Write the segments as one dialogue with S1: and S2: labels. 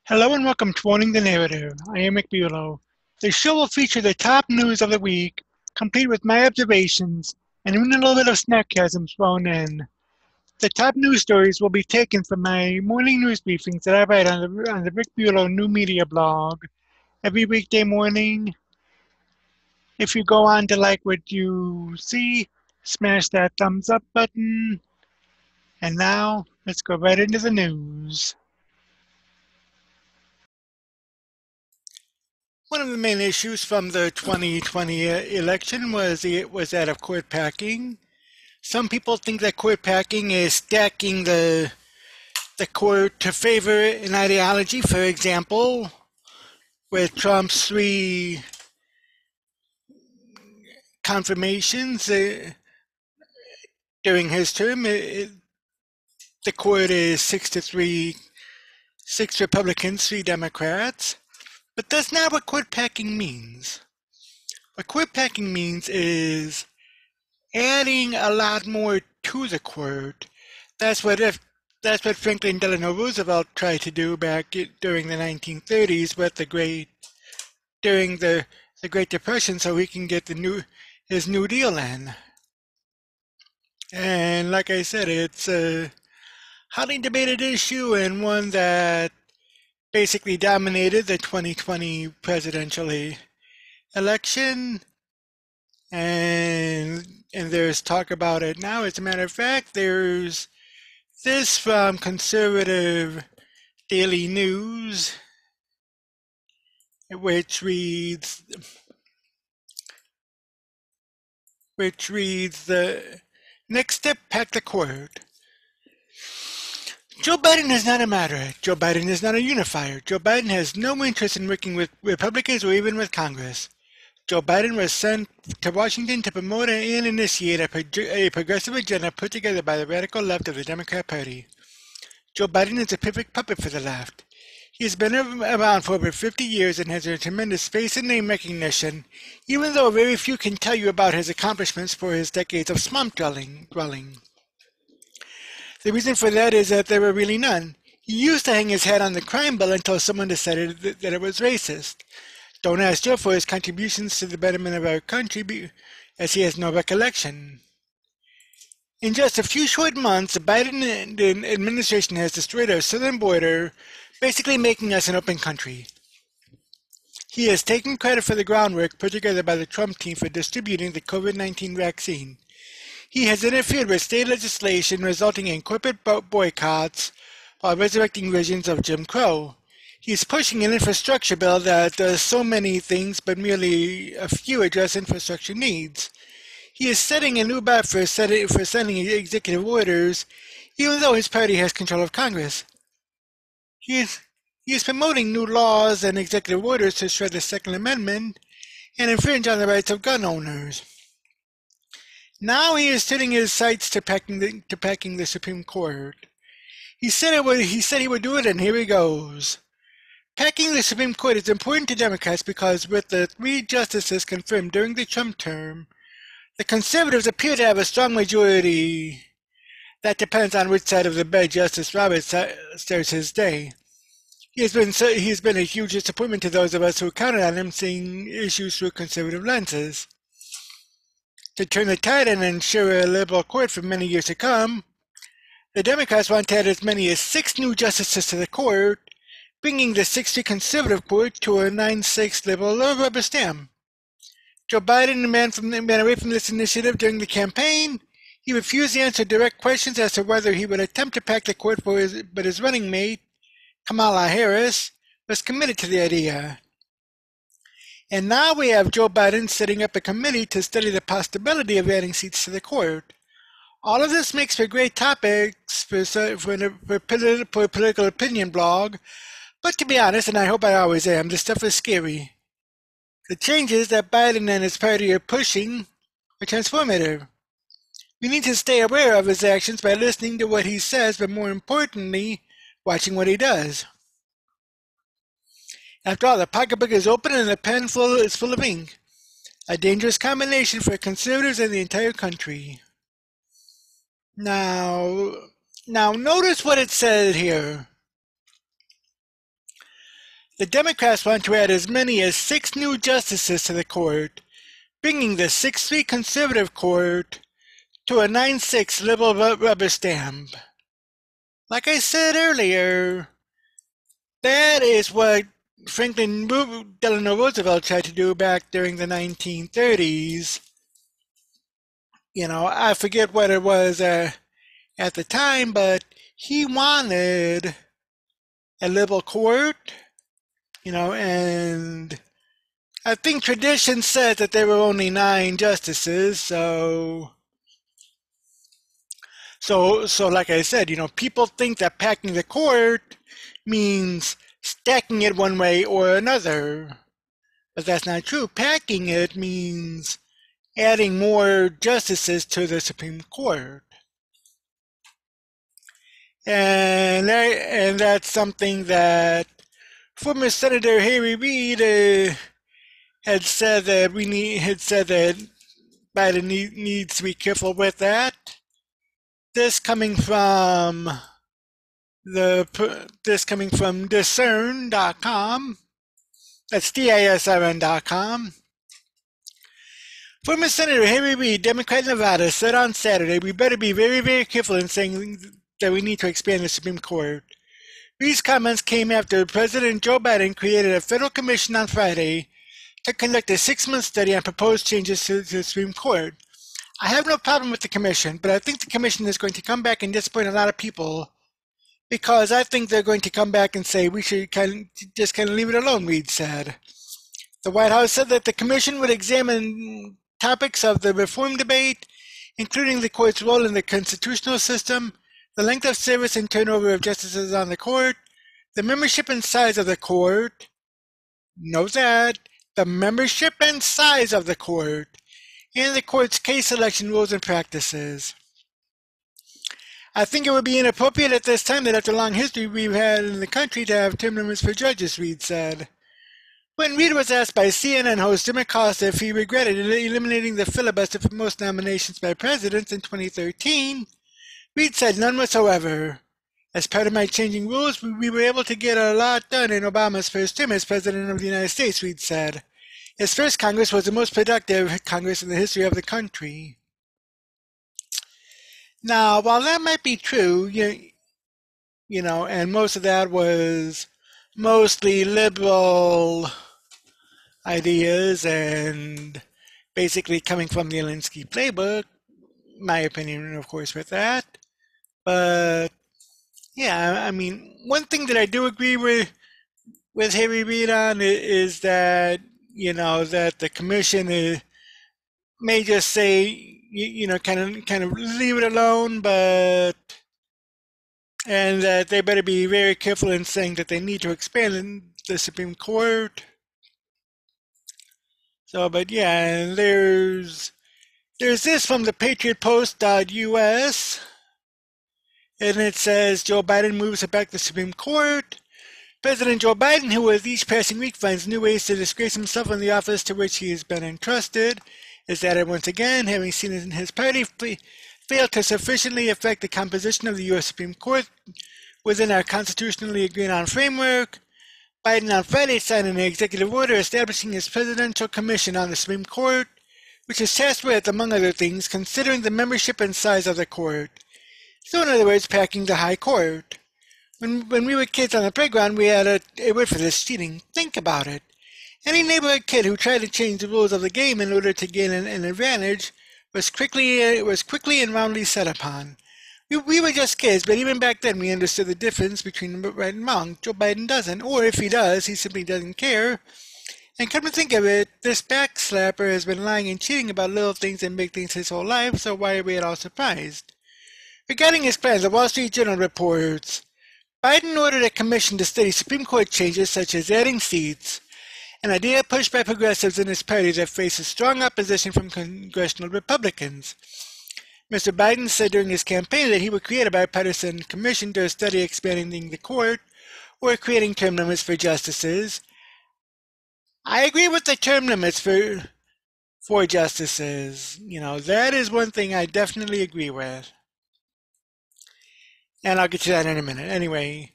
S1: Hello and welcome to Owning the Narrative. I am Bulow. The show will feature the top news of the week, complete with my observations, and even a little bit of sarcasm thrown in. The top news stories will be taken from my morning news briefings that I write on the Rick Bulow New Media blog every weekday morning. If you go on to like what you see, smash that thumbs up button. And now, let's go right into the news. One of the main issues from the 2020 election was that of court packing. Some people think that court packing is stacking the court to favor an ideology. For example, with Trump's 3 confirmations during his term, the court is 6-3, 6 Republicans, 3 Democrats. But that's not what court packing means. What court packing means is adding a lot more to the court. That's what Franklin Delano Roosevelt tried to do back during the 1930s with during the Great Depression, so he can get his New Deal in. And like I said, it's a highly debated issue and one that basically dominated the 2020 presidential election. And there's talk about it now. As a matter of fact, there's this from conservative Daily News, which reads the next step, pack the court. Joe Biden is not a moderate. Joe Biden is not a unifier. Joe Biden has no interest in working with Republicans or even with Congress. Joe Biden was sent to Washington to promote and initiate a progressive agenda put together by the radical left of the Democrat Party. Joe Biden is a perfect puppet for the left. He has been around for over 50 years and has a tremendous face and name recognition, even though very few can tell you about his accomplishments for his decades of swamp dwelling. The reason for that is that there were really none. He used to hang his hat on the crime bill until someone decided that it was racist. Don't ask Joe for his contributions to the betterment of our country, as he has no recollection. In just a few short months, the Biden administration has destroyed our southern border, basically making us an open country. He has taken credit for the groundwork put together by the Trump team for distributing the COVID-19 vaccine. He has interfered with state legislation, resulting in corporate boycotts while resurrecting visions of Jim Crow. He is pushing an infrastructure bill that does so many things, but merely a few address infrastructure needs. He is setting a new bar for sending executive orders, even though his party has control of Congress. He is promoting new laws and executive orders to shred the Second Amendment and infringe on the rights of gun owners. Now he is turning his sights to packing the Supreme Court. He said he would do it, and here he goes. Packing the Supreme Court is important to Democrats because with the 3 justices confirmed during the Trump term, the conservatives appear to have a strong majority. That depends on which side of the bed Justice Roberts starts his day. He has been a huge disappointment to those of us who counted on him seeing issues through conservative lenses. To turn the tide and ensure a liberal court for many years to come, the Democrats want to add as many as 6 new justices to the court, bringing the 60 conservative court to a 9-6 liberal rubber stamp. Joe Biden ran away from this initiative during the campaign. He refused to answer direct questions as to whether he would attempt to pack the court, but his running mate, Kamala Harris, was committed to the idea. And now we have Joe Biden setting up a committee to study the possibility of adding seats to the court. All of this makes for great topics for a political opinion blog, but to be honest, and I hope I always am, this stuff is scary. The changes that Biden and his party are pushing are transformative. We need to stay aware of his actions by listening to what he says, but more importantly, watching what he does. After all, the pocketbook is open and the pen is full of ink. A dangerous combination for conservatives and the entire country. Now notice what it said here. The Democrats want to add as many as 6 new justices to the court, bringing the 6-3 conservative court to a 9-6 liberal rubber stamp. Like I said earlier, that is what Franklin Delano Roosevelt tried to do back during the 1930s. I forget what it was at the time, but he wanted a liberal court, and I think tradition said that there were only 9 justices, so like I said, people think that packing the court means stacking it one way or another, but that's not true. Packing it means adding more justices to the Supreme Court. And that's something that former Senator Harry Reid had said that Biden needs to be careful with that. This coming from discern.com. That's DISRN.com. Former Senator Harry Reid, Democrat of Nevada, said on Saturday, "We better be very, very careful in saying that we need to expand the Supreme Court." Reid's comments came after President Joe Biden created a federal commission on Friday to conduct a 6-month study on proposed changes to the Supreme Court. "I have no problem with the commission, but I think the commission is going to come back and disappoint a lot of people because I think they're going to come back and say we should just kind of leave it alone," Reid said. The White House said that the commission would examine topics of the reform debate, including the court's role in the constitutional system, the length of service and turnover of justices on the court, the membership and size of the court. Note that, the membership and size of the court, and the court's case selection rules and practices. "I think it would be inappropriate at this time that after a long history we've had in the country to have term limits for judges," Reid said. When Reid was asked by CNN host Jim Acosta if he regretted eliminating the filibuster for most nominations by presidents in 2013, Reid said, "None whatsoever. As part of my changing rules, we were able to get a lot done in Obama's first term as President of the United States," Reid said. His first Congress was the most productive Congress in the history of the country. Now, while that might be true, and most of that was mostly liberal ideas and basically coming from the Alinsky playbook, my opinion, of course, with that. But yeah, I mean, one thing that I do agree with Harry Reid on is that that the commission may just say kind of leave it alone, and that they better be very careful in saying that they need to expand the Supreme Court. So, but yeah, and there's this from the PatriotPost.us, and it says Joe Biden moves to back the Supreme Court. President Joe Biden, who with each passing week finds new ways to disgrace himself in the office to which he has been entrusted, is added once again, having seen his party fail to sufficiently affect the composition of the U.S. Supreme Court within our constitutionally agreed on framework. Biden on Friday signed an executive order establishing his presidential commission on the Supreme Court, which is tasked with, among other things, considering the membership and size of the court. So in other words, packing the high court. When we were kids on the playground, we had a word for this: cheating. Think about it. Any neighborhood kid who tried to change the rules of the game in order to gain an advantage was quickly and roundly set upon. We were just kids, but even back then we understood the difference between right and wrong. Joe Biden doesn't, or if he does, he simply doesn't care. And come to think of it, this backslapper has been lying and cheating about little things and big things his whole life, so why are we at all surprised? Regarding his plans, the Wall Street Journal reports, Biden ordered a commission to study Supreme Court changes such as adding seats, an idea pushed by progressives in his party that faces strong opposition from congressional Republicans. Mr. Biden said during his campaign that he would create a bipartisan commission to study expanding the court or creating term limits for justices. I agree with the term limits for justices. That is one thing I definitely agree with. And I'll get to that in a minute. Anyway,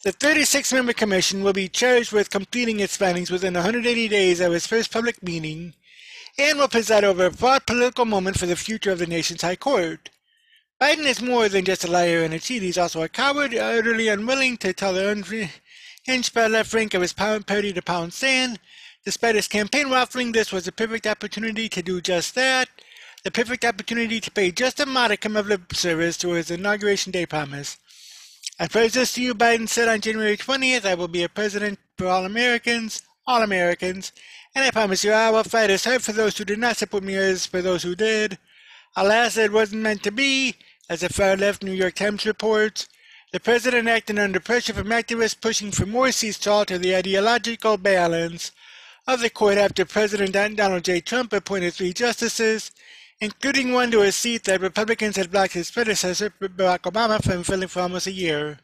S1: The 36-member commission will be charged with completing its findings within 180 days of its first public meeting and will preside over a broad political moment for the future of the nation's high court. Biden is more than just a liar and a cheat. He's also a coward, utterly unwilling to tell the unhinged left flank of his party to pound sand. Despite his campaign waffling, this was the perfect opportunity to do just that. The perfect opportunity to pay just a modicum of lip service to his Inauguration Day promise. I pledge this to you, Biden said on January 20th, I will be a president for all Americans, and I promise you I will fight as hard for those who did not support me as for those who did. Alas, it wasn't meant to be, as the far-left New York Times reports. The president acted under pressure from activists pushing for more seats to alter the ideological balance of the court after President Donald J. Trump appointed 3 justices, including one to a seat that Republicans had blocked his predecessor, Barack Obama, from filling for almost a year.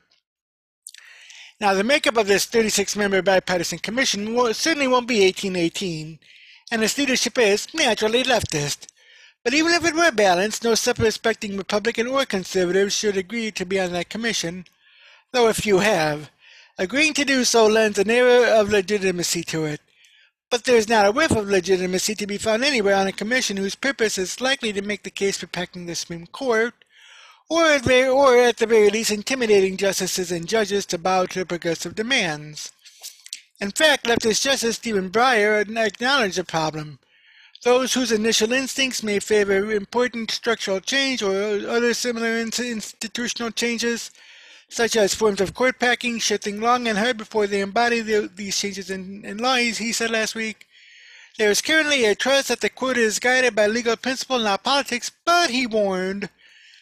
S1: Now, the makeup of this 36-member bipartisan commission certainly won't be 1818, and its leadership is naturally leftist. But even if it were balanced, no self-respecting Republican or conservative should agree to be on that commission, though a few have. Agreeing to do so lends an air of legitimacy to it. But there's not a whiff of legitimacy to be found anywhere on a commission whose purpose is likely to make the case for packing the Supreme Court, or at the very least intimidating justices and judges to bow to progressive demands. In fact, leftist Justice Stephen Breyer acknowledged the problem. Those whose initial instincts may favor important structural change or other similar institutional changes, such as forms of court packing, shifting long and hard before they embody these changes in law, he said last week. There is currently a trust that the court is guided by legal principle, not politics, but he warned,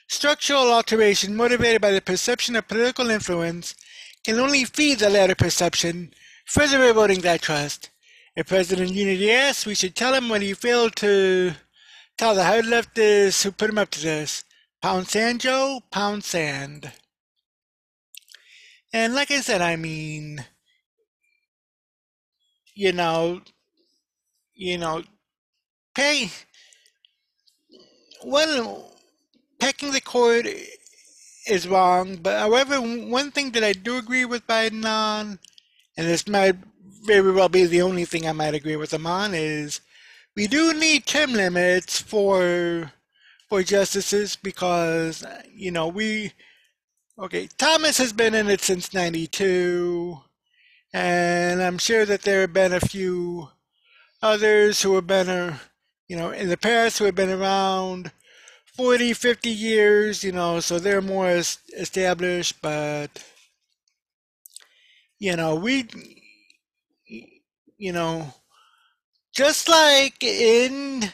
S1: structural alteration motivated by the perception of political influence can only feed the latter perception, further eroding that trust. If President Unity asks, we should tell him what he failed to tell the hard leftists who put him up to this. Pound sand, Joe, pound sand. And like I said, I mean, pay packing the court is wrong. But however, one thing that I do agree with Biden on, and this might very well be the only thing I might agree with him on, is we do need term limits for justices because Thomas has been in it since '92, and I'm sure that there have been a few others who have been, in the past who have been around 40, 50 years, so they're more established, but, just like in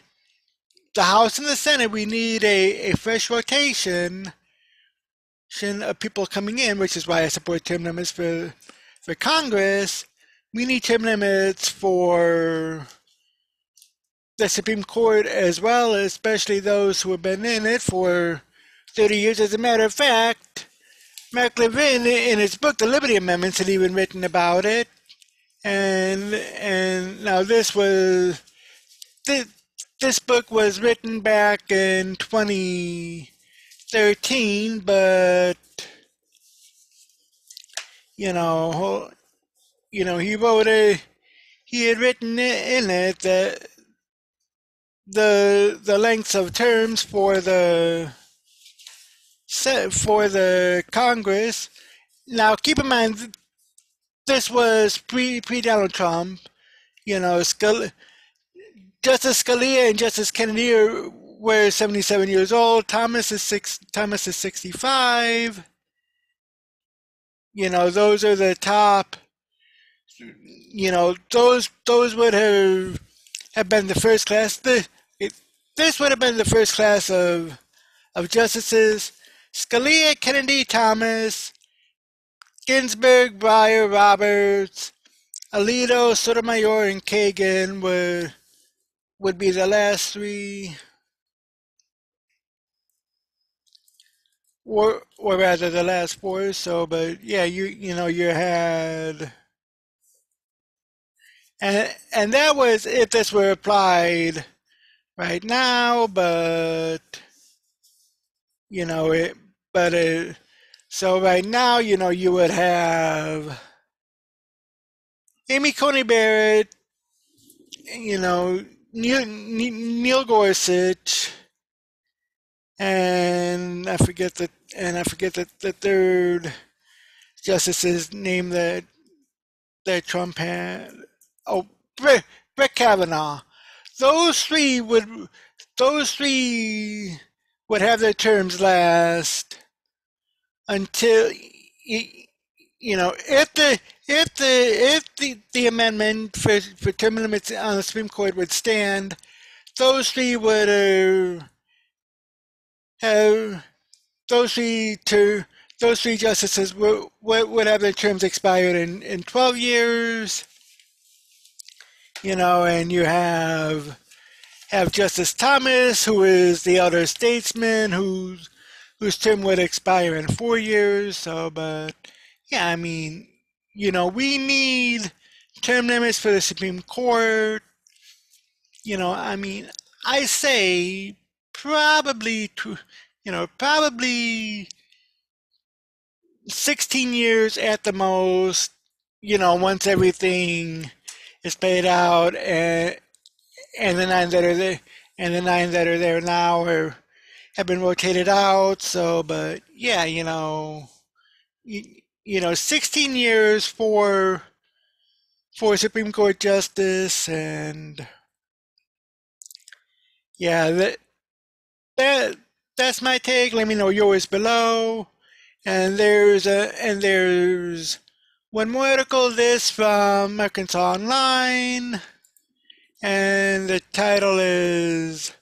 S1: the House and the Senate, we need a fresh rotation of people coming in, which is why I support term limits for Congress. We need term limits for the Supreme Court as well, especially those who have been in it for 30 years. As a matter of fact, Mark Levin, in his book, The Liberty Amendments, had even written about it. And now this book was written back in 2013, but he had written in it that the lengths of terms for the Congress. Now, keep in mind, this was pre Donald Trump. Justice Scalia and Justice Kennedy were 77 years old. Thomas is 65. Those are the top. Those would have been the first class. This would have been the first class of justices. Scalia, Kennedy, Thomas, Ginsburg, Breyer, Roberts, Alito, Sotomayor, and Kagan would be the last 3, or rather the last 4. So, but yeah, you had, and that was if this were applied right now, but So right now, you would have Amy Coney Barrett, Neil Gorsuch, and I forget the third justice's name that Trump had. Oh, Brett Kavanaugh. Those three would those three would have their terms last until if the amendment for term limits on the Supreme Court would stand, those three would have those three justices would have their terms expired in 12 years. And you have Justice Thomas, who is the elder statesman, whose term would expire in 4 years. So, but yeah, we need term limits for the Supreme Court. I say probably probably 16 years at the most. Once everything is paid out, and the nine that are there now have been rotated out. So, but yeah, 16 years for Supreme Court justice, and yeah, that's my take. Let me know yours below. And there's one more article. This from Arkansas Online, and the title is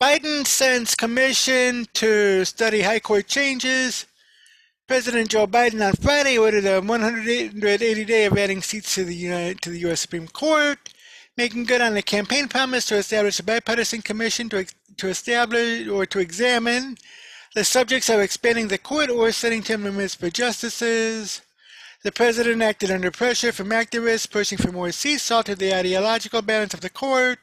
S1: Biden sends commission to study high court changes. President Joe Biden on Friday ordered a 180 day of adding seats to the U.S. Supreme Court, making good on the campaign promise to establish a bipartisan commission to establish or to examine the subjects of expanding the court or setting term limits for justices. The president acted under pressure from activists pushing for more seats to alter the ideological balance of the court.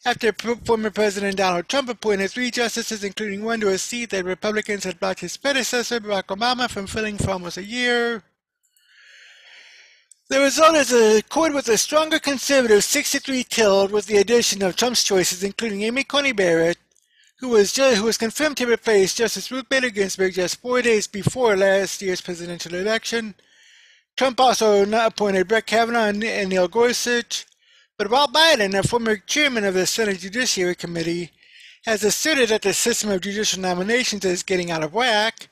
S1: After former President Donald Trump appointed 3 justices, including one to a seat that Republicans had blocked his predecessor, Barack Obama, from filling for almost a year. The result is a court with a stronger conservative 63-tilt with the addition of Trump's choices, including Amy Coney Barrett, who was confirmed to replace Justice Ruth Bader Ginsburg just 4 days before last year's presidential election. Trump also appointed Brett Kavanaugh and Neil Gorsuch. But while Biden, a former chairman of the Senate Judiciary Committee, has asserted that the system of judicial nominations is getting out of whack,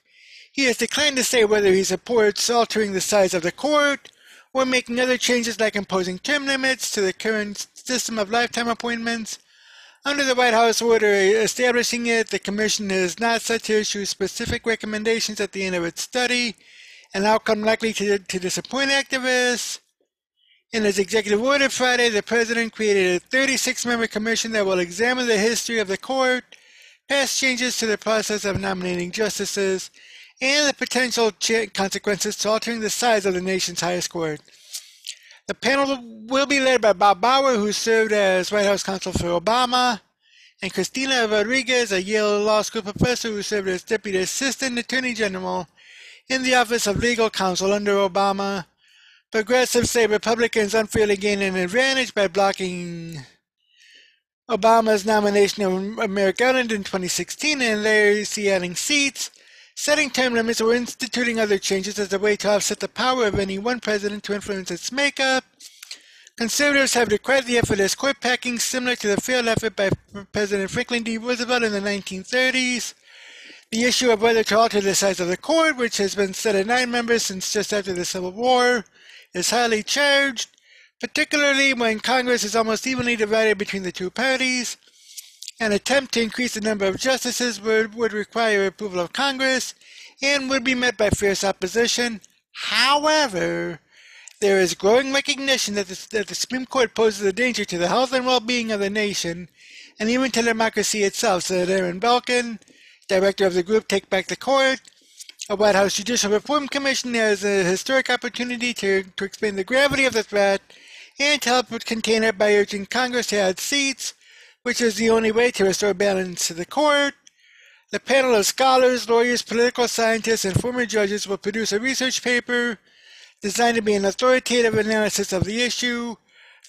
S1: he has declined to say whether he supports altering the size of the court or making other changes like imposing term limits to the current system of lifetime appointments. Under the White House order establishing it, the commission is not set to issue specific recommendations at the end of its study, an outcome likely to disappoint activists. In his executive order Friday, the president created a 36-member commission that will examine the history of the court, past changes to the process of nominating justices, and the potential consequences to altering the size of the nation's highest court. The panel will be led by Bob Bauer, who served as White House counsel for Obama, and Cristina Rodriguez, a Yale Law School professor who served as Deputy Assistant Attorney General in the Office of Legal Counsel under Obama. Progressives say Republicans unfairly gained an advantage by blocking Obama's nomination of Merrick Garland in 2016, and they see adding seats, setting term limits, or instituting other changes as a way to offset the power of any one president to influence its makeup. Conservatives have decried the effort as court packing, similar to the failed effort by President Franklin D. Roosevelt in the 1930s. The issue of whether to alter the size of the court, which has been set at 9 members since just after the Civil War, is highly charged, particularly when Congress is almost evenly divided between the two parties. An attempt to increase the number of justices would require approval of Congress and would be met by fierce opposition. However, there is growing recognition that the Supreme Court poses a danger to the health and well-being of the nation and even to democracy itself, said Aaron Belkin, director of the group Take Back the Court. A White House Judicial Reform Commission has a historic opportunity to explain the gravity of the threat and to help contain it by urging Congress to add seats, which is the only way to restore balance to the court. The panel of scholars, lawyers, political scientists, and former judges will produce a research paper designed to be an authoritative analysis of the issue.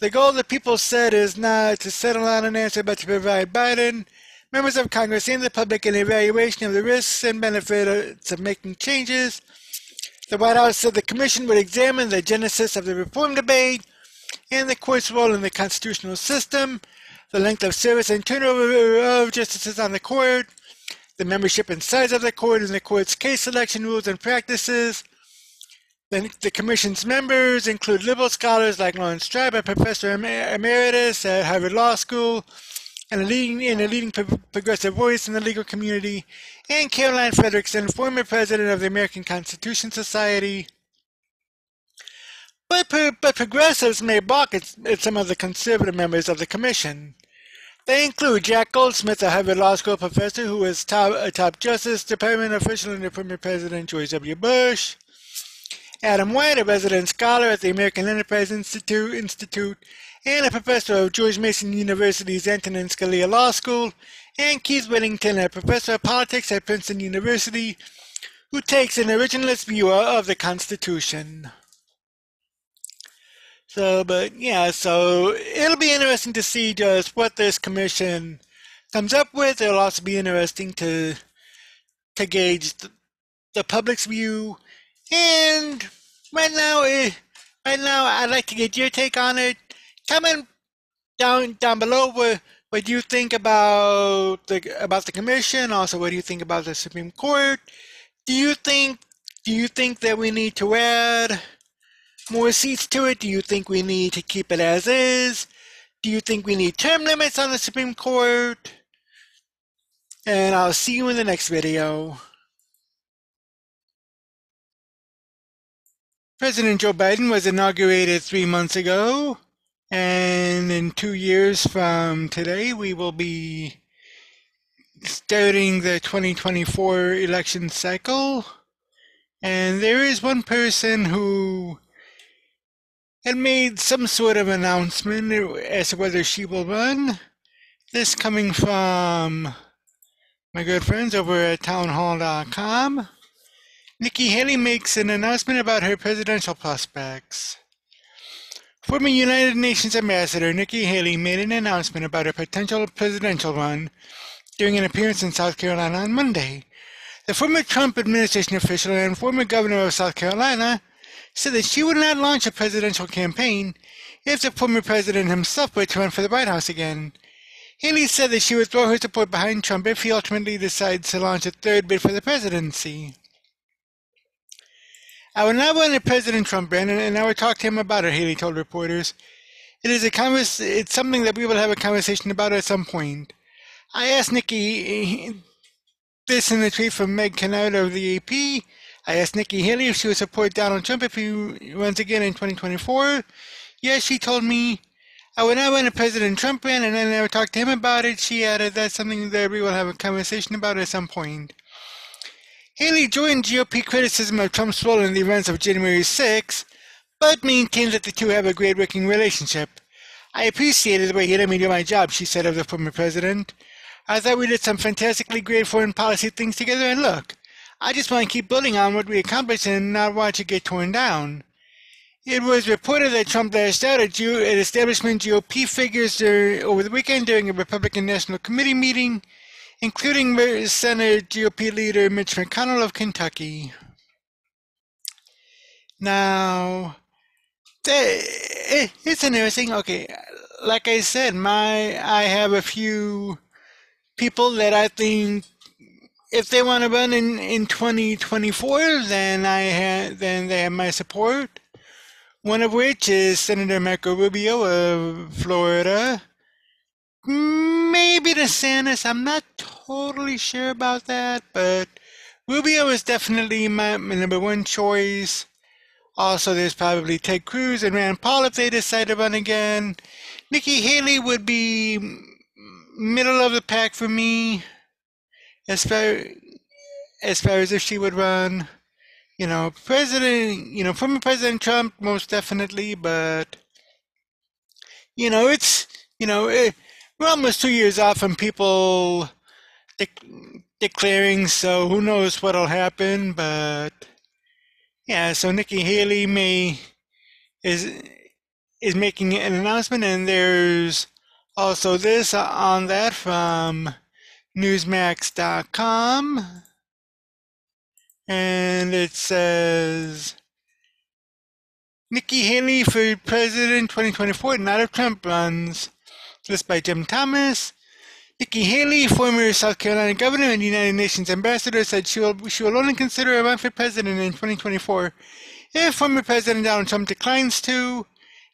S1: The goal, the people said, is not to settle on an answer, but to provide Biden, members of Congress, and the public an evaluation of the risks and benefits of making changes. The White House said the commission would examine the genesis of the reform debate and the court's role in the constitutional system, the length of service and turnover of justices on the court, the membership and size of the court, and the court's case selection rules and practices. The commission's members include liberal scholars like Lawrence Tribe, a professor emeritus at Harvard Law School, and a leading progressive voice in the legal community, and Caroline Frederickson, former president of the American Constitution Society. But progressives may balk at some of the conservative members of the commission. They include Jack Goldsmith, a Harvard Law School professor who was a top Justice Department official under former President George W. Bush, Adam White, a resident scholar at the American Enterprise Institute, and a professor of George Mason University's Antonin Scalia Law School, and Keith Whittington, a professor of politics at Princeton University, who takes an originalist view of the Constitution. So it'll be interesting to see just what this commission comes up with. It'll also be interesting to gauge the public's view. And right now, I'd like to get your take on it. Comment down below what do you think about the commission. Also, what do you think about the Supreme Court? Do you think that we need to add more seats to it? Do you think we need to keep it as is? Do you think we need term limits on the Supreme Court? And I'll see you in the next video. President Joe Biden was inaugurated 3 months ago, and in 2 years from today, we will be starting the 2024 election cycle. And there is one person who had made some sort of announcement as to whether she will run. This coming from my good friends over at townhall.com. Nikki Haley makes an announcement about her presidential prospects. Former United Nations Ambassador Nikki Haley made an announcement about her potential presidential run during an appearance in South Carolina on Monday. The former Trump administration official and former governor of South Carolina said that she would not launch a presidential campaign if the former president himself were to run for the White House again. Haley said that she would throw her support behind Trump if he ultimately decides to launch a third bid for the presidency. I will not run a President Trump brand, and I will talk to him about it, Haley told reporters. It's something that we will have a conversation about at some point. I asked Nikki this in a tweet from Meg Kennard of the AP. I asked Nikki Haley if she would support Donald Trump if he runs again in 2024. Yes, she told me. I would not run a President Trump brand, and then I would talk to him about it. She added that's something that we will have a conversation about at some point. Haley joined GOP criticism of Trump's role in the events of January 6, but maintained that the two have a great working relationship. I appreciated the way he let me do my job, she said of the former president. I thought we did some fantastically great foreign policy things together, and look, I just want to keep building on what we accomplished and not watch it get torn down. It was reported that Trump lashed out at establishment GOP figures over the weekend during a Republican National Committee meeting, including Senate GOP leader Mitch McConnell of Kentucky. Now, it's interesting. Okay, like I said, I have a few people that I think if they want to run in 2024, then they have my support. One of which is Senator Marco Rubio of Florida. Maybe DeSantis, I'm not totally sure about that, but Rubio is definitely my number one choice. Also, there's probably Ted Cruz and Rand Paul if they decide to run again. Nikki Haley would be middle of the pack for me, as far as if she would run. Former President Trump, most definitely, but, we're almost 2 years off from people declaring, so who knows what'll happen, but yeah, so Nikki Haley is is making an announcement, and there's also this on that from newsmax.com, and it says Nikki Haley for President 2024, not if Trump runs. This by Jim Thomas. Nikki Haley, former South Carolina governor and United Nations ambassador, said she will only consider a run for president in 2024 if former President Donald Trump declines to,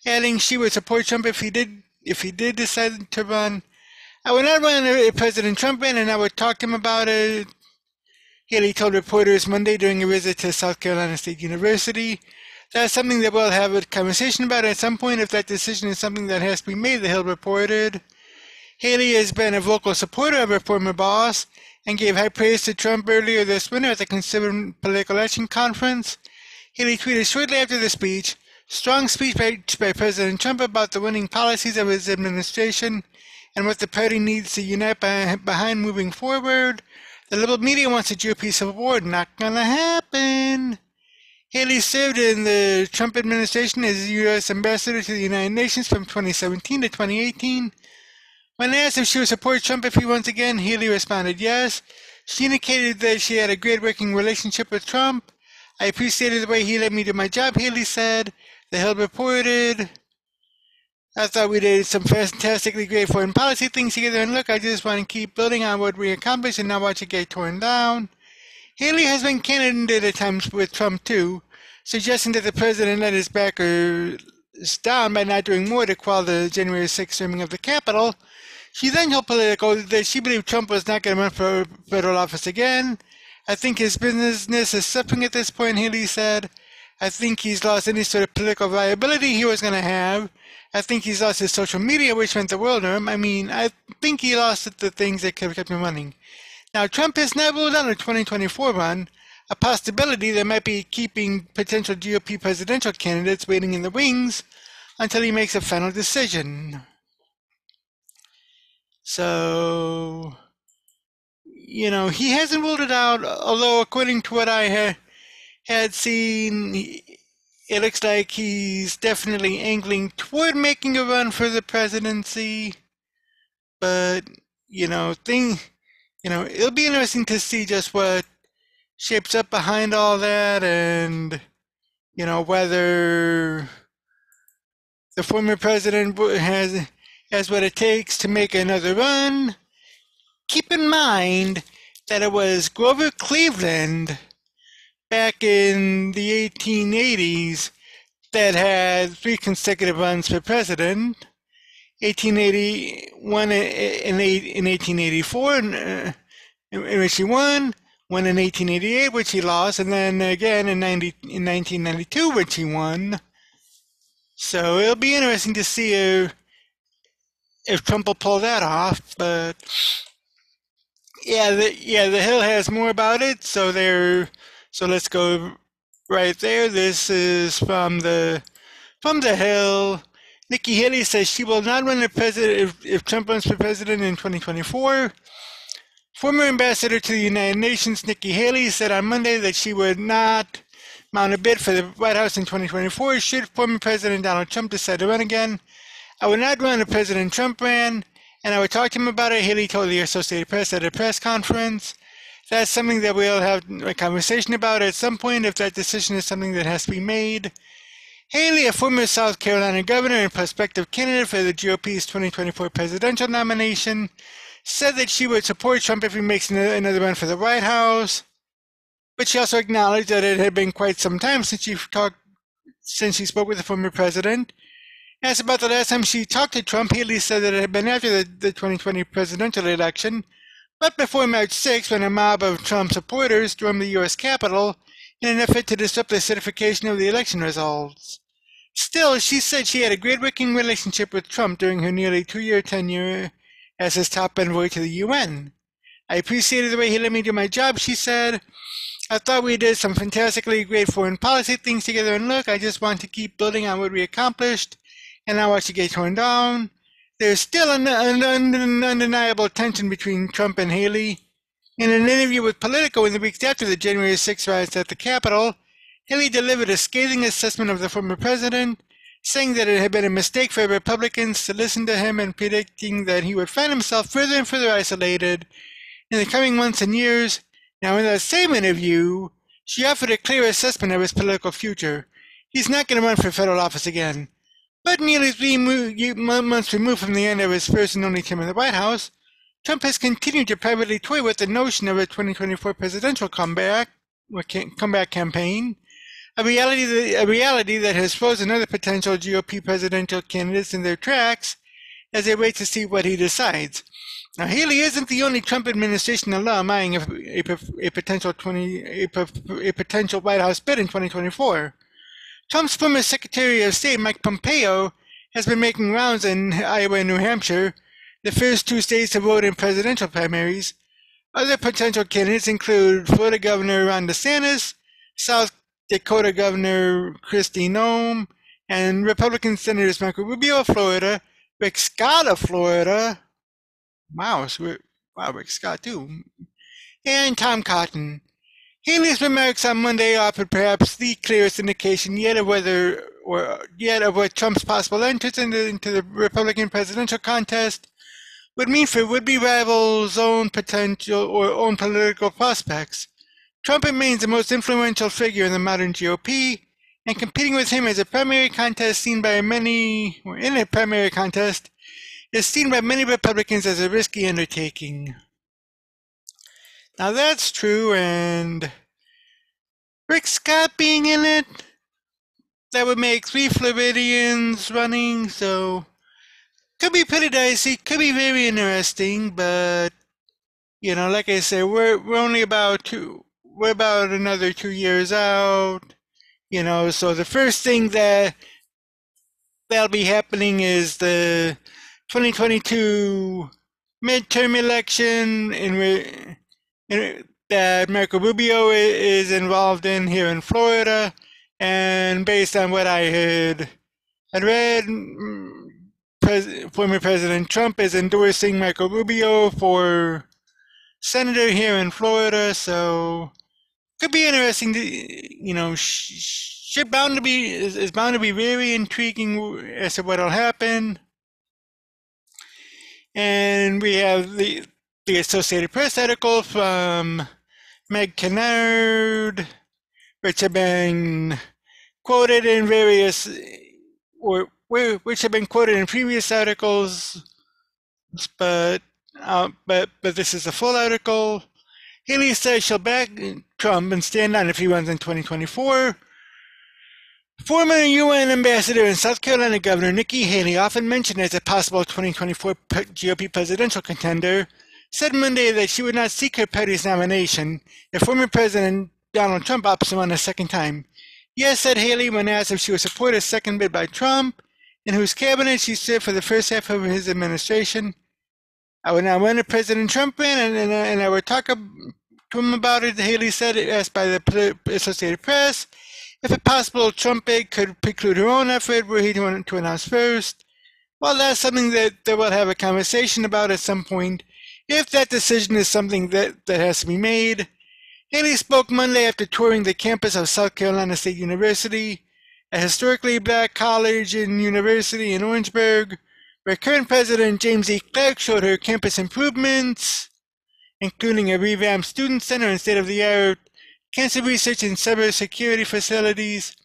S1: adding she would support Trump if he did decide to run. I would not run if President Trump ran, and I would talk to him about it. Haley told reporters Monday during a visit to South Carolina State University. That's something that we'll have a conversation about at some point if that decision is something that has to be made, the Hill reported. Haley has been a vocal supporter of her former boss and gave high praise to Trump earlier this winter at the Conservative Political Action Conference. Haley tweeted shortly after the speech, strong speech by President Trump about the winning policies of his administration and what the party needs to unite behind moving forward. The liberal media wants a GOP civil war. Not gonna happen. Haley served in the Trump administration as U.S. ambassador to the United Nations from 2017 to 2018. When asked if she would support Trump if he runs again, Haley responded yes. She indicated that she had a great working relationship with Trump. I appreciated the way he let me do my job, Haley said. The Hill reported, I thought we did some fantastically great foreign policy things together, and look, I just want to keep building on what we accomplished and not watch it get torn down. Haley has been candid at times with Trump, too, suggesting that the president let his backers down by not doing more to quell the January 6th storming of the Capitol. She then told Politico that she believed Trump was not going to run for federal office again. I think his business is suffering at this point, Haley said. I think he's lost any sort of political viability he was going to have. I think he's lost his social media, which meant the world to him. I mean, I think he lost the things that could have kept him running. Now, Trump has not ruled out a 2024 run, a possibility that might be keeping potential GOP presidential candidates waiting in the wings until he makes a final decision. So, he hasn't ruled it out, although according to what I had seen, it looks like he's definitely angling toward making a run for the presidency. But, it'll be interesting to see just what shapes up behind all that, and, whether the former president has what it takes to make another run. Keep in mind that it was Grover Cleveland back in the 1880s that had 3 consecutive runs for president. 1881 in 1884, in which he won. One in 1888, which he lost, and then again in 1992, which he won. So it'll be interesting to see if Trump will pull that off. But the Hill has more about it. So let's go right there. This is from the Hill. Nikki Haley says she will not run for president if Trump runs for president in 2024. Former ambassador to the United Nations, Nikki Haley, said on Monday that she would not mount a bid for the White House in 2024 should former President Donald Trump decide to run again. I would not run if President Trump ran, and I would talk to him about it, Haley told the Associated Press at a press conference. That's something that we'll have a conversation about at some point if that decision is something that has to be made. Haley, a former South Carolina governor and prospective candidate for the GOP's 2024 presidential nomination, said that she would support Trump if he makes another run for the White House. But she also acknowledged that it had been quite some time since she spoke with the former president. Asked about the last time she talked to Trump, Haley said that it had been after the 2020 presidential election, but before March 6th, when a mob of Trump supporters stormed the U.S. Capitol in an effort to disrupt the certification of the election results. Still, she said she had a great working relationship with Trump during her nearly 2-year tenure as his top envoy to the UN. I appreciated the way he let me do my job, she said. I thought we did some fantastically great foreign policy things together, and look, I just want to keep building on what we accomplished, and now watch it get torn down. There's still an undeniable tension between Trump and Haley. In an interview with Politico in the weeks after the January 6 riots at the Capitol, Haley delivered a scathing assessment of the former president, saying that it had been a mistake for Republicans to listen to him and predicting that he would find himself further and further isolated in the coming months and years. Now, in that same interview, she offered a clear assessment of his political future. He's not going to run for federal office again. But nearly 3 months removed from the end of his first and only term in the White House, Trump has continued to privately toy with the notion of a 2024 presidential comeback campaign, a reality that has frozen other potential GOP presidential candidates in their tracks as they wait to see what he decides. Now, Haley isn't the only Trump administration alum eyeing a potential White House bid in 2024. Trump's former Secretary of State, Mike Pompeo, has been making rounds in Iowa and New Hampshire, the first 2 states to vote in presidential primaries. Other potential candidates include Florida Governor Ron DeSantis, South Dakota Governor Kristi Noem, and Republican Senators Marco Rubio of Florida, Rick Scott of Florida, Rick Scott too, and Tom Cotton. Haley's remarks on Monday offered perhaps the clearest indication yet of what Trump's possible entrance into the Republican presidential contest would mean for would-be rivals' own potential or own political prospects. Trump remains the most influential figure in the modern GOP, and competing with him in a primary contest is seen by many Republicans as a risky undertaking. Now that's true, and Rick Scott being in it, that would make 3 Floridians running, so could be pretty dicey, could be very interesting, but like I said, we're only about another 2 years out, so the first thing that'll be happening is the 2022 midterm election that Marco Rubio is involved in here in Florida, and based on what I had read, former President Trump is endorsing Marco Rubio for senator here in Florida, so could be interesting to, is bound to be very intriguing as to what'll happen. And we have the Associated Press article from Meg Kennard, which have been quoted in previous articles, but this is a full article. Haley says she'll back Trump and stand on if he runs in 2024. Former UN ambassador and South Carolina Governor Nikki Haley, often mentioned as a possible 2024 GOP presidential contender, said Monday that she would not seek her party's nomination if former President Donald Trump opts to run a second time. Yes, said Haley when asked if she would support a second bid by Trump, in whose cabinet she served for the first half of his administration. I would now run if President Trump ran, and I would talk to him about it, Haley said, asked by the Associated Press if a possible Trump bid could preclude her own effort were he to announce first. Well, that's something that we'll have a conversation about at some point, if that decision is something that has to be made. Haley spoke Monday after touring the campus of South Carolina State University, a historically black college and university in Orangeburg, where current President James E. Clark showed her campus improvements, including a revamped student center and state-of-the-art cancer research and cybersecurity facilities.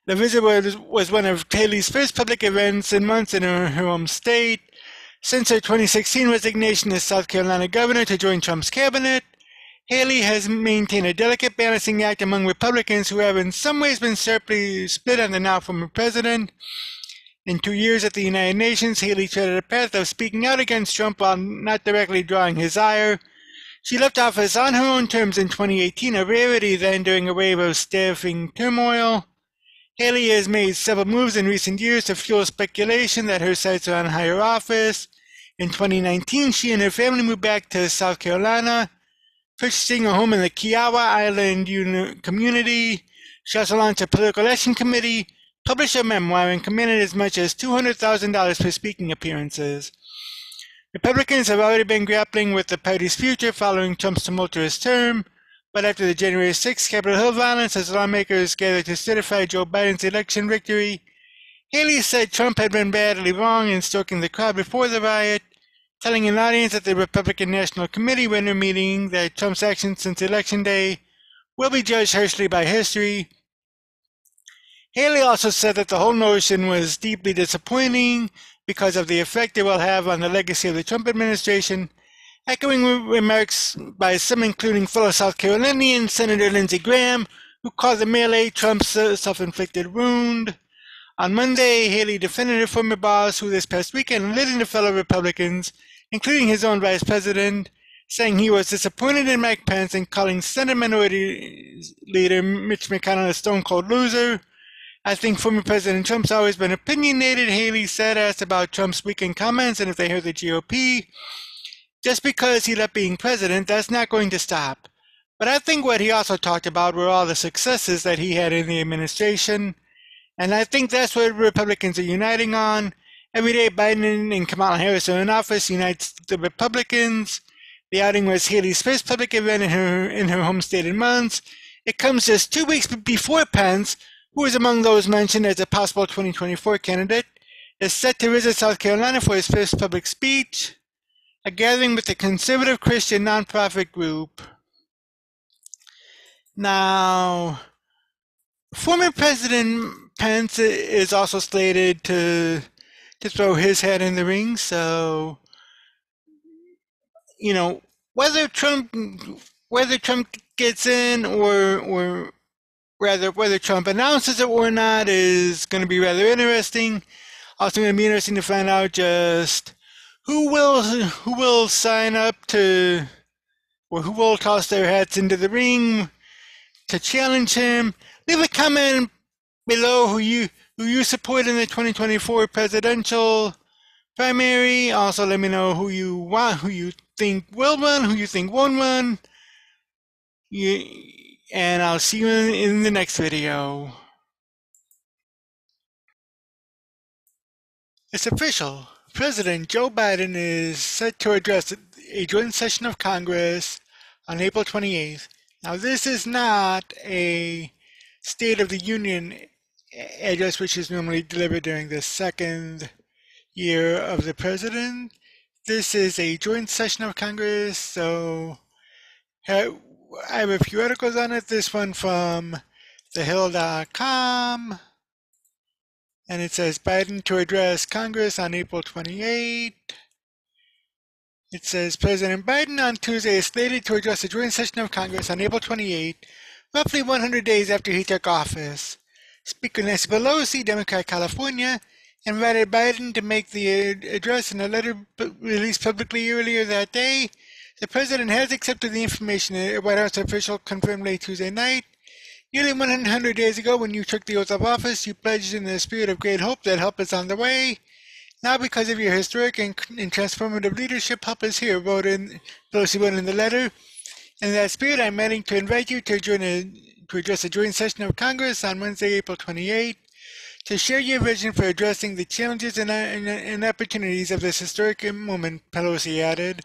S1: The visit was one of Haley's first public events in months in her home state, since her 2016 resignation as South Carolina governor to join Trump's cabinet. Haley has maintained a delicate balancing act among Republicans who have in some ways been sharply split on the now former president. In 2 years at the United Nations, Haley treaded a path of speaking out against Trump while not directly drawing his ire. She left office on her own terms in 2018, a rarity then during a wave of staffing turmoil. Haley has made several moves in recent years to fuel speculation that her sights are on higher office. In 2019, she and her family moved back to South Carolina, purchasing a home in the Kiowa Island community. She also launched a political action committee, published a memoir, and commanded as much as $200,000 for speaking appearances. Republicans have already been grappling with the party's future following Trump's tumultuous term, but after the January 6th Capitol Hill violence as lawmakers gathered to certify Joe Biden's election victory, Haley said Trump had been badly wrong in stoking the crowd before the riot, telling an audience at the Republican National Committee winter meeting that Trump's actions since Election Day will be judged harshly by history. Haley also said that the whole notion was deeply disappointing because of the effect it will have on the legacy of the Trump administration, echoing remarks by some, including fellow South Carolinian Senator Lindsey Graham, who called the melee Trump's self-inflicted wound. On Monday, Haley defended her former boss, who this past weekend lit into fellow Republicans, including his own vice president, saying he was disappointed in Mike Pence and calling Senate Minority Leader Mitch McConnell a stone-cold loser. I think former President Trump's always been opinionated, Haley said, asked about Trump's weekend comments and if they hurt the GOP. Just because he left being president, that's not going to stop. But I think what he also talked about were all the successes that he had in the administration. And I think that's what Republicans are uniting on. Every day Biden and Kamala Harris are in office unites the Republicans. The outing was Haley's first public event in her home state in months. It comes just 2 weeks before Pence, who is among those mentioned as a possible 2024 candidate, is set to visit South Carolina for his first public speech, a gathering with the conservative Christian nonprofit group. Now, former President Pence is also slated to throw his hat in the ring, so, you know, whether Trump gets in or rather, whether Trump announces it or not is going to be rather interesting. Also going to be interesting to find out just who will sign up to, or who will toss their hats into the ring to challenge him. Leave a comment below who you support in the 2024 presidential primary. Also, let me know who you think will run, who you think won't run. And I'll see you in the next video. It's official. President Joe Biden is set to address a joint session of Congress on April 28th. Now, this is not a State of the Union address, which is normally delivered during the second year of the president. This is a joint session of Congress, so I have a few articles on it. This one from thehill.com, and it says Biden to address Congress on April 28. It says President Biden on Tuesday is slated to address a joint session of Congress on April 28, roughly 100 days after he took office. Speaker Nancy Pelosi, Democrat California, invited Biden to make the address in a letter released publicly earlier that day. The president has accepted the information, a White House official confirmed late Tuesday night. Nearly 100 days ago, when you took the oath of office, you pledged in the spirit of great hope that help is on the way. Now, because of your historic and transformative leadership, help is here, Pelosi wrote in the letter. In that spirit, I'm meeting to invite you to address a joint session of Congress on Wednesday, April 28, to share your vision for addressing the challenges and opportunities of this historic moment, Pelosi added.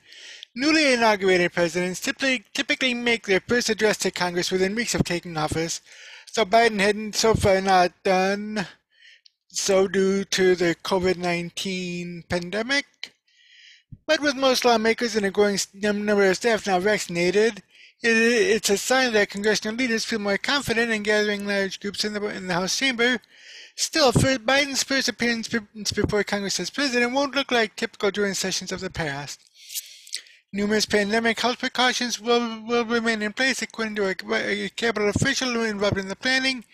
S1: Newly inaugurated presidents typically make their first address to Congress within weeks of taking office, so Biden had so far not done so due to the COVID-19 pandemic. But with most lawmakers and a growing number of staff now vaccinated, it's a sign that congressional leaders feel more confident in gathering large groups in the House chamber. Still, Biden's first appearance before Congress as president won't look like typical joint sessions of the past. Numerous pandemic health precautions will remain in place, according to a Capitol official involved in the planning.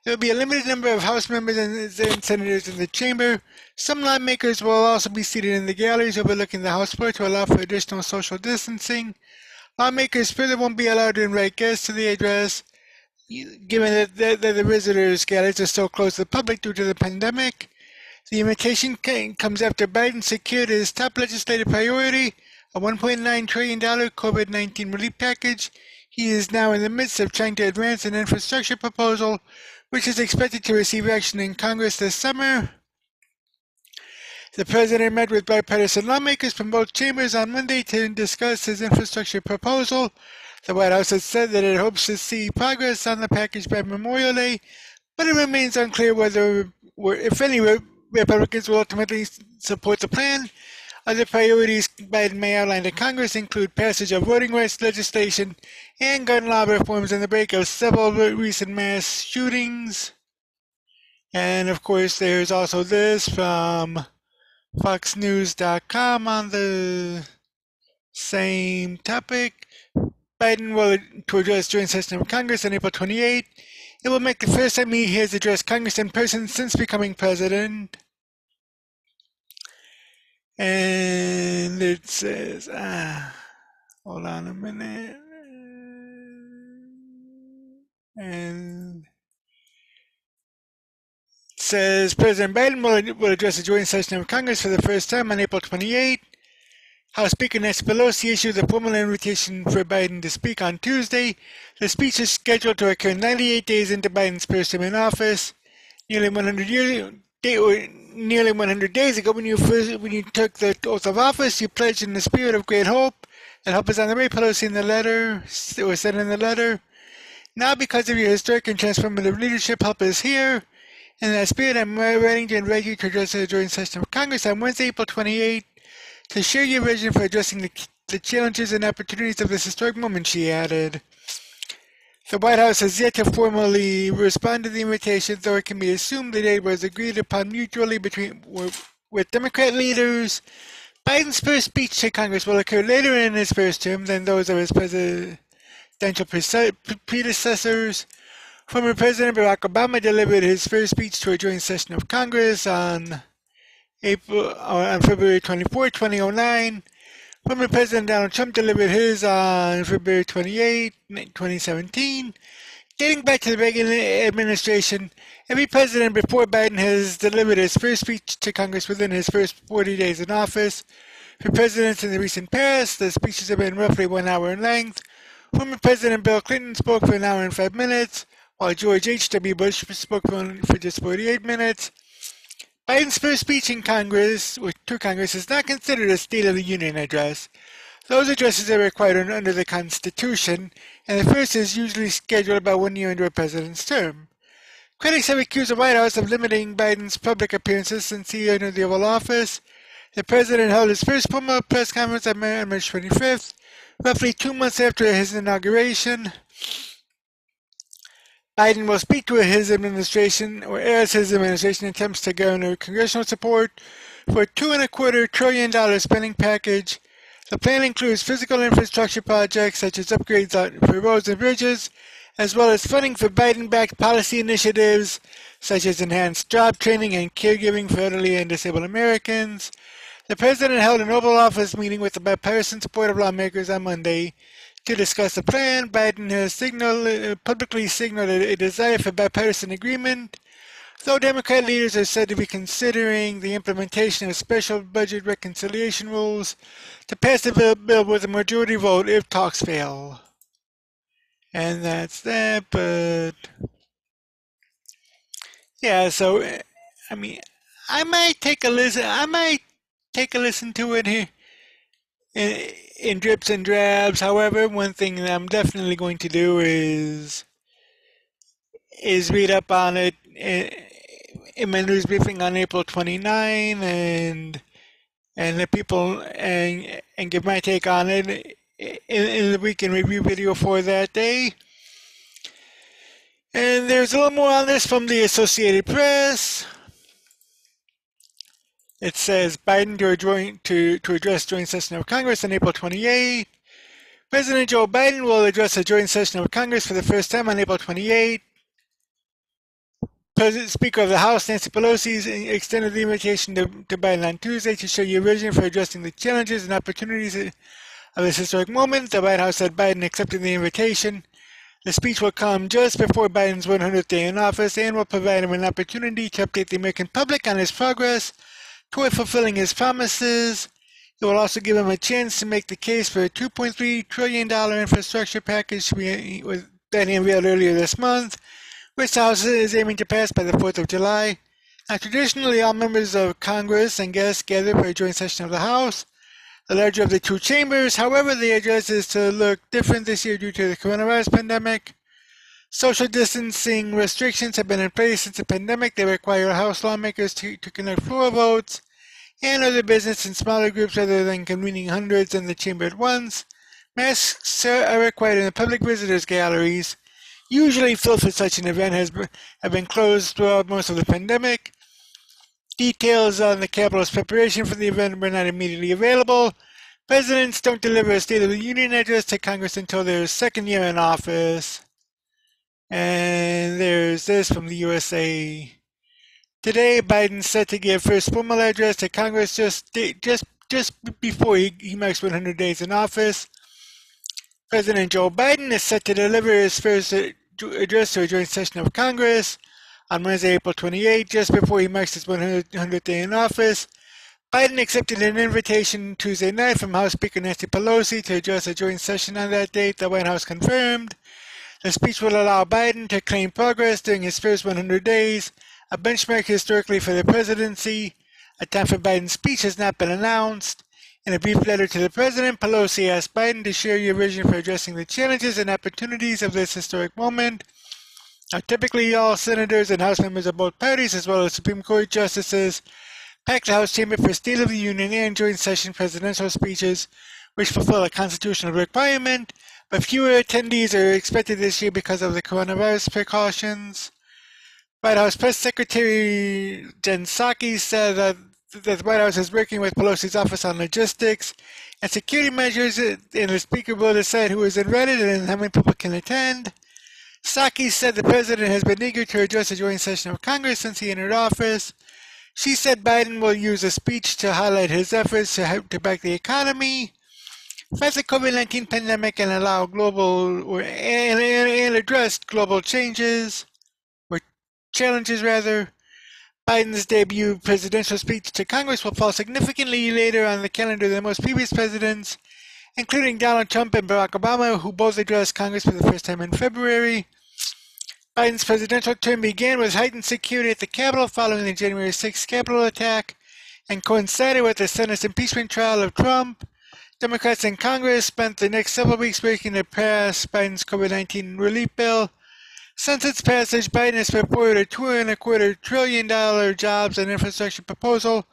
S1: There will be a limited number of House members and senators in the chamber. Some lawmakers will also be seated in the galleries overlooking the House floor to allow for additional social distancing. Lawmakers further won't be allowed to invite guests to the address, given that the visitors' galleries are still closed to the public due to the pandemic. The invitation comes after Biden secured his top legislative priority, a $1.9 trillion COVID-19 relief package. He is now in the midst of trying to advance an infrastructure proposal, which is expected to receive action in Congress this summer. The president met with bipartisan lawmakers from both chambers on Monday to discuss his infrastructure proposal. The White House has said that it hopes to see progress on the package by Memorial Day, but it remains unclear whether, if any, Republicans will ultimately support the plan. Other priorities Biden may outline to Congress include passage of voting rights legislation and gun law reforms in the wake of several recent mass shootings. And of course, there's also this from FoxNews.com on the same topic. Biden will to address joint session of Congress on April 28. It will make the first time he has addressed Congress in person since becoming president. And it says, hold on a minute. And it says President Biden will address the joint session of Congress for the first time on April 28. House Speaker Nancy Pelosi issued a formal invitation for Biden to speak on Tuesday. The speech is scheduled to occur 98 days into Biden's first term in office. Nearly 100 days ago, when you took the oath of office, you pledged in the spirit of great hope that help is on the way. Pelosi in the letter, it was said in the letter. Now, because of your historic and transformative leadership, help is here. In that spirit, I'm writing to invite you to address the joint session of Congress on Wednesday, April 28, to share your vision for addressing the challenges and opportunities of this historic moment, she added. The White House has yet to formally respond to the invitation, though it can be assumed the date was agreed upon mutually with Democrat leaders. Biden's first speech to Congress will occur later in his first term than those of his presidential predecessors. Former President Barack Obama delivered his first speech to a joint session of Congress on February 24, 2009. Former President Donald Trump delivered his on February 28, 2017. Dating back to the Reagan administration, every president before Biden has delivered his first speech to Congress within his first 40 days in office. For presidents in the recent past, the speeches have been roughly 1 hour in length. Former President Bill Clinton spoke for 1 hour and 5 minutes, while George H.W. Bush spoke for just 48 minutes. Biden's first speech in Congress, to Congress, is not considered a State of the Union address. Those addresses are required under the Constitution, and the first is usually scheduled about 1 year into a president's term. Critics have accused the White House of limiting Biden's public appearances since he entered the Oval Office. The president held his first formal press conference on March 25th, roughly 2 months after his inauguration. Biden will speak to his administration, or as his administration attempts to garner congressional support for a $2.25 trillion spending package. The plan includes physical infrastructure projects such as upgrades for roads and bridges, as well as funding for Biden-backed policy initiatives such as enhanced job training and caregiving for elderly and disabled Americans. The president held an Oval Office meeting with the bipartisan support of lawmakers on Monday. To discuss the plan, Biden has publicly signaled a desire for bipartisan agreement, though Democrat leaders are said to be considering the implementation of special budget reconciliation rules to pass the bill with a majority vote if talks fail. And that's that, but yeah, so, I mean, I might take a listen to it here in drips and drabs. However, one thing that I'm definitely going to do is read up on it in my news briefing on April 29 and let people and give my take on it in the weekend review video for that day. And there's a little more on this from the Associated Press. It says Biden to address joint session of Congress on April 28. President Joe Biden will address a joint session of Congress for the first time on April 28. Speaker of the House Nancy Pelosi extended the invitation to Biden on Tuesday to share your vision for addressing the challenges and opportunities of this historic moment. The White House said Biden accepted the invitation. The speech will come just before Biden's 100th day in office and will provide him an opportunity to update the American public on his progress toward fulfilling his promises. It will also give him a chance to make the case for a $2.3 trillion infrastructure package that he unveiled earlier this month, which the House is aiming to pass by the 4th of July. Now, traditionally, all members of Congress and guests gather for a joint session of the House, the larger of the two chambers. However, the address is to look different this year due to the coronavirus pandemic. Social distancing restrictions have been in place since the pandemic. They require House lawmakers to conduct floor votes and other business in smaller groups rather than convening hundreds in the chamber at once. Masks are required in the public visitors galleries, usually filled for such an event, have been closed throughout most of the pandemic. Details on the Capitol's preparation for the event were not immediately available. Presidents don't deliver a State of the Union address to Congress until their second year in office. And there's this from the USA. Today, Biden's set to give first formal address to Congress just before he marks 100 days in office. President Joe Biden is set to deliver his first address to a joint session of Congress on Wednesday, April 28, just before he marks his 100th day in office. Biden accepted an invitation Tuesday night from House Speaker Nancy Pelosi to address a joint session on that date, the White House confirmed. The speech will allow Biden to claim progress during his first 100 days, a benchmark historically for the presidency. A time for Biden's speech has not been announced. In a brief letter to the president, Pelosi asked Biden to share your vision for addressing the challenges and opportunities of this historic moment. Now, typically, all senators and House members of both parties, as well as Supreme Court justices, pack the House chamber for State of the Union and joint session presidential speeches, which fulfill a constitutional requirement, but fewer attendees are expected this year because of the coronavirus precautions. White House Press Secretary Jen Psaki said that the White House is working with Pelosi's office on logistics and security measures, and the Speaker will decide who is invited and how many people can attend. Psaki said the president has been eager to address a joint session of Congress since he entered office. She said Biden will use a speech to highlight his efforts to help to back the economy, fight the COVID-19 pandemic, and allow and address global challenges. Biden's debut presidential speech to Congress will fall significantly later on the calendar than most previous presidents, including Donald Trump and Barack Obama, who both addressed Congress for the first time in February. Biden's presidential term began with heightened security at the Capitol following the January 6th Capitol attack and coincided with the Senate's impeachment trial of Trump. Democrats in Congress spent the next several weeks working to pass Biden's COVID-19 relief bill. Since its passage, Biden has put forward a $2.25 trillion jobs and infrastructure proposal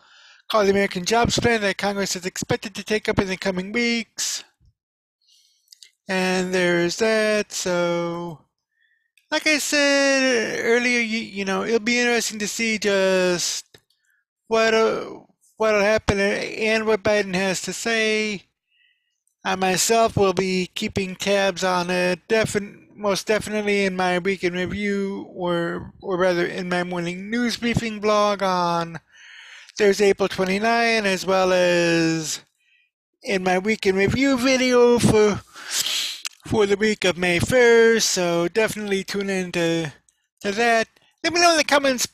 S1: called the American Jobs Plan that Congress is expected to take up in the coming weeks. And there's that. So, like I said earlier, it'll be interesting to see just what'll happen and what Biden has to say. I myself will be keeping tabs on it, most definitely in my week in review, or rather in my morning news briefing blog on Thursday, April 29, as well as in my week in review video for the week of May 1st. So definitely tune in to that. Let me know in the comments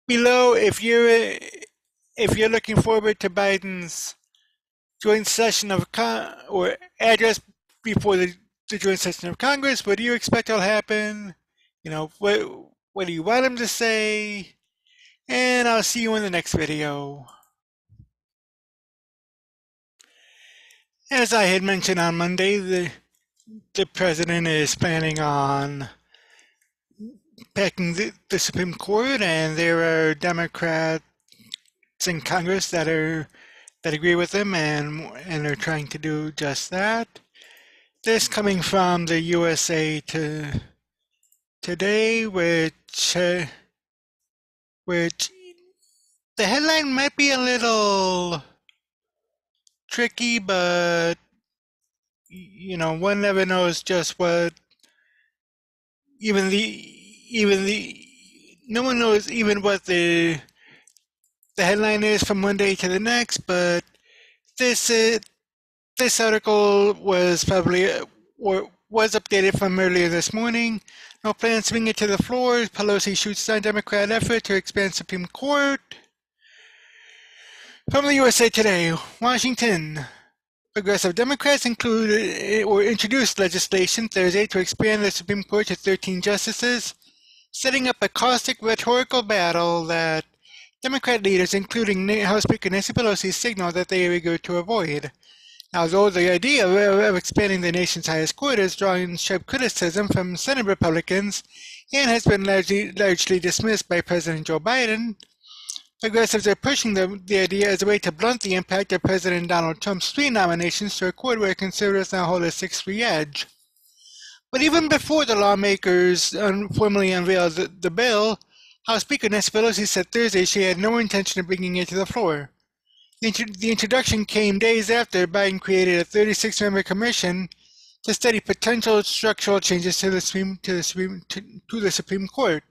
S1: below if you're looking forward to Biden's joint session of or address before the joint session of Congress. What do you expect will happen? What do you want him to say? And I'll see you in the next video. As I had mentioned on Monday, the president is planning on packing the Supreme Court, and there are Democrats in Congress that agree with him and are trying to do just that. This coming from the USA Today, which the headline might be a little tricky, but one never knows just what no one knows even what the headline is from one day to the next. But this article was was updated from earlier this morning. No plans to bring it to the floor. Pelosi shoots down Democrat effort to expand Supreme Court. From the USA Today, Washington. Progressive Democrats introduced legislation Thursday to expand the Supreme Court to 13 justices, setting up a caustic rhetorical battle that Democrat leaders, including House Speaker Nancy Pelosi, signaled that they are eager to avoid. Now, though the idea of expanding the nation's highest court is drawing sharp criticism from Senate Republicans and has been largely dismissed by President Joe Biden, progressives are pushing the idea as a way to blunt the impact of President Donald Trump's 3 nominations to a court where conservatives now hold a 6-3 edge. But even before the lawmakers formally unveiled the bill, House Speaker Nancy Pelosi said Thursday she had no intention of bringing it to the floor. The introduction came days after Biden created a 36-member commission to study potential structural changes to the Supreme Court.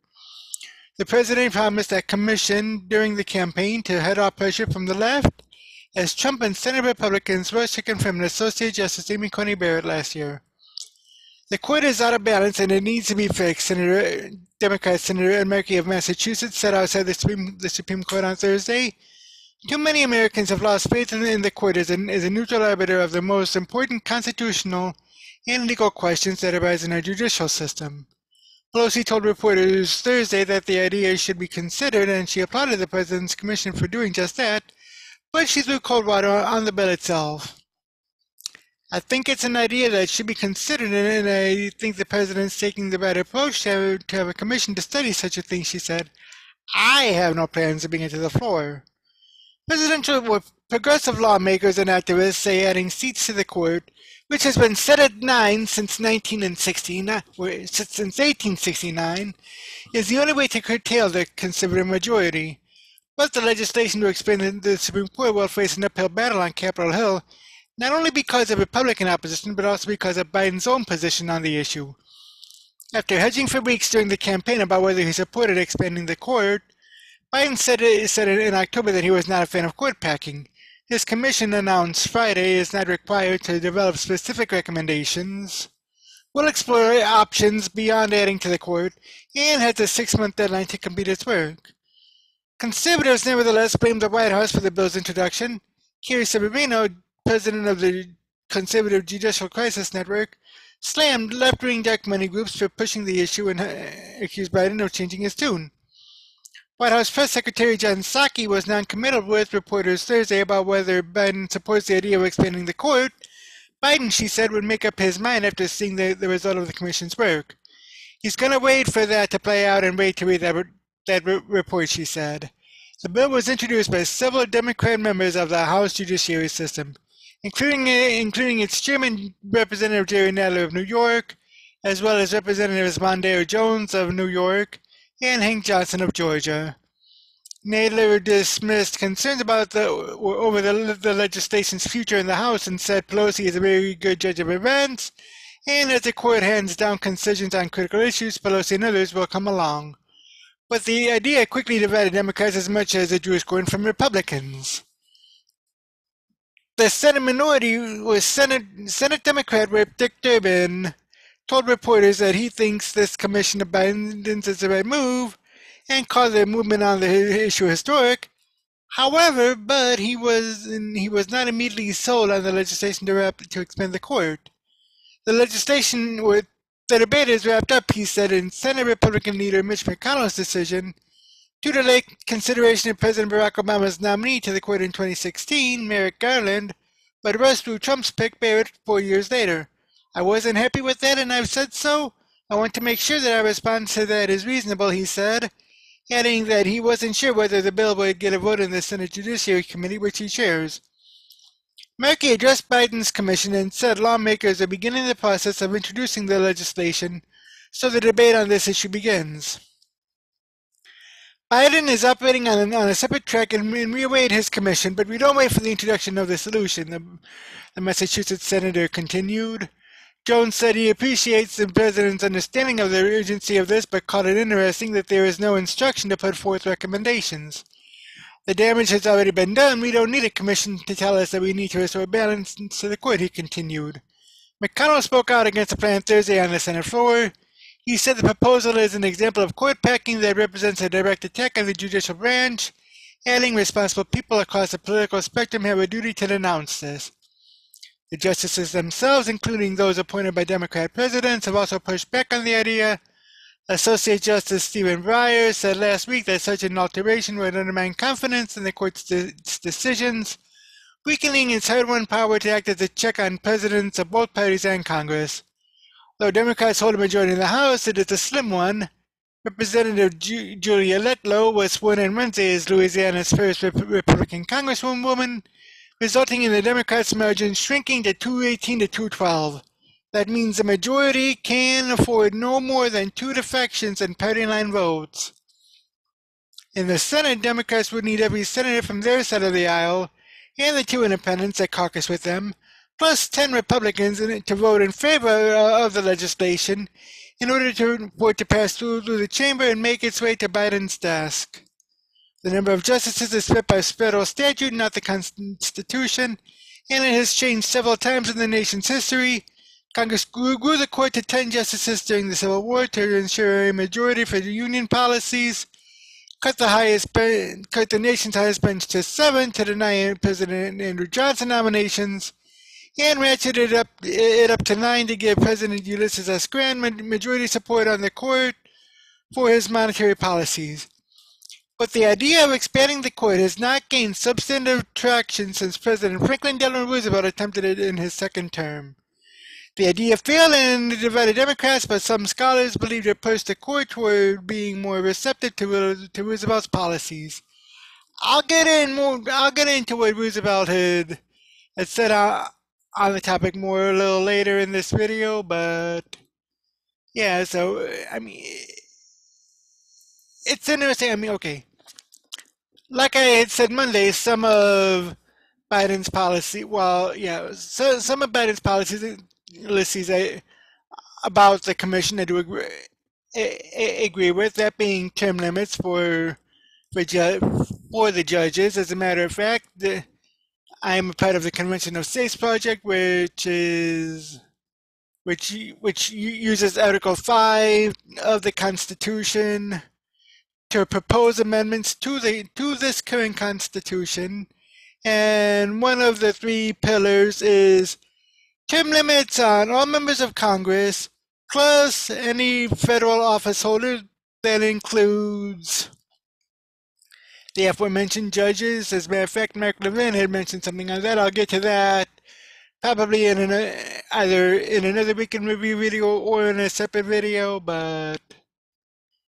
S1: The president promised that commission during the campaign to head off pressure from the left, as Trump and Senate Republicans rushed to confirm Associate Justice Amy Coney Barrett last year. The court is out of balance and it needs to be fixed, Democrat Senator Ed Markey of Massachusetts said outside the Supreme Court on Thursday. Too many Americans have lost faith in the court as a neutral arbiter of the most important constitutional and legal questions that arise in our judicial system. Pelosi told reporters Thursday that the idea should be considered, and she applauded the president's commission for doing just that, but she threw cold water on the bill itself. I think it's an idea that should be considered, and I think the president's taking the right approach to have a commission to study such a thing, she said. I have no plans to bring it to the floor. Progressive lawmakers and activists say adding seats to the court, which has been set at 9 since 1869, is the only way to curtail the conservative majority. But the legislation to expand the Supreme Court will face an uphill battle on Capitol Hill, not only because of Republican opposition, but also because of Biden's own position on the issue. After hedging for weeks during the campaign about whether he supported expanding the court, Biden said in October that he was not a fan of court packing. His commission announced Friday is not required to develop specific recommendations, will explore options beyond adding to the court, and has a 6-month deadline to complete its work. Conservatives nevertheless blamed the White House for the bill's introduction. Carrie Severino, president of the Conservative Judicial Crisis Network, slammed left-wing dark money groups for pushing the issue and accused Biden of changing his tune. White House Press Secretary Jen Psaki was non-committal with reporters Thursday about whether Biden supports the idea of expanding the court. Biden, she said, would make up his mind after seeing the result of the commission's work. He's going to wait for that to play out and wait to read that report, she said. The bill was introduced by several Democrat members of the House judiciary system, including its chairman, Representative Jerry Nadler of New York, as well as Representatives Mondale Jones of New York, and Hank Johnson of Georgia. Nadler dismissed concerns about over the legislation's future in the House and said Pelosi is a very good judge of events, and as the court hands down decisions on critical issues, Pelosi and others will come along. But the idea quickly divided Democrats as much as it drew scorn from Republicans. The Senate minority was Senate Democrat Rep. Dick Durbin told reporters that he thinks this commission of Biden's is the right move and called the movement on the issue historic. However, he was not immediately sold on the legislation to expand the court. The debate is wrapped up, he said, in Senate Republican leader Mitch McConnell's decision to delay consideration of President Barack Obama's nominee to the court in 2016, Merrick Garland, but rushed through Trump's pick Barrett 4 years later. I wasn't happy with that, and I've said so. I want to make sure that our response to that is reasonable, he said, adding that he wasn't sure whether the bill would get a vote in the Senate Judiciary Committee, which he chairs. Markey addressed Biden's commission and said lawmakers are beginning the process of introducing the legislation, so the debate on this issue begins. Biden is operating on a separate track and we await his commission, but we don't wait for the introduction of the solution, the Massachusetts senator continued. Jones said he appreciates the president's understanding of the urgency of this, but called it interesting that there is no instruction to put forth recommendations. The damage has already been done. We don't need a commission to tell us that we need to restore balance to the court, he continued. McConnell spoke out against the plan Thursday on the Senate floor. He said the proposal is an example of court packing that represents a direct attack on the judicial branch, adding responsible people across the political spectrum have a duty to denounce this. The justices themselves, including those appointed by Democrat presidents, have also pushed back on the idea. Associate Justice Stephen Breyer said last week that such an alteration would undermine confidence in the court's decisions, weakening its hard-won power to act as a check on presidents of both parties and Congress. Though Democrats hold a majority in the House, it is a slim one. Representative Julia Letlow was sworn in Wednesday as Louisiana's first Republican Congresswoman, resulting in the Democrats' margin shrinking to 218 to 212. That means the majority can afford no more than 2 defections and party line votes. In the Senate, Democrats would need every senator from their side of the aisle and the 2 independents that caucus with them, plus 10 Republicans to vote in favor of the legislation in order for it to pass through the chamber and make its way to Biden's desk. The number of justices is set by federal statute, not the Constitution, and it has changed several times in the nation's history. Congress grew the court to 10 justices during the Civil War to ensure a majority for the Union policies, cut the nation's highest bench to 7 to deny President Andrew Johnson nominations, and ratcheted it up to 9 to give President Ulysses S. Grant majority support on the court for his monetary policies. But the idea of expanding the court has not gained substantive traction since President Franklin Delano Roosevelt attempted it in his second term. The idea failed and divided Democrats, but some scholars believe it pushed the court toward being more receptive to Roosevelt's policies. I'll get into what Roosevelt had said on the topic more a little later in this video, but yeah, so I mean, it's interesting. I mean, okay, like I had said Monday, some of Biden's policy, so some of Biden's policies about the commission I do agree with, that being term limits for the judges. As a matter of fact, I am a part of the Convention of States project, which uses Article 5 of the Constitution to propose amendments to this current Constitution, and one of the 3 pillars is term limits on all members of Congress, plus any federal office holder. That includes the aforementioned judges. As a matter of fact, Mark Levin had mentioned something on that. I'll get to that probably in either in another weekend review video or in a separate video. But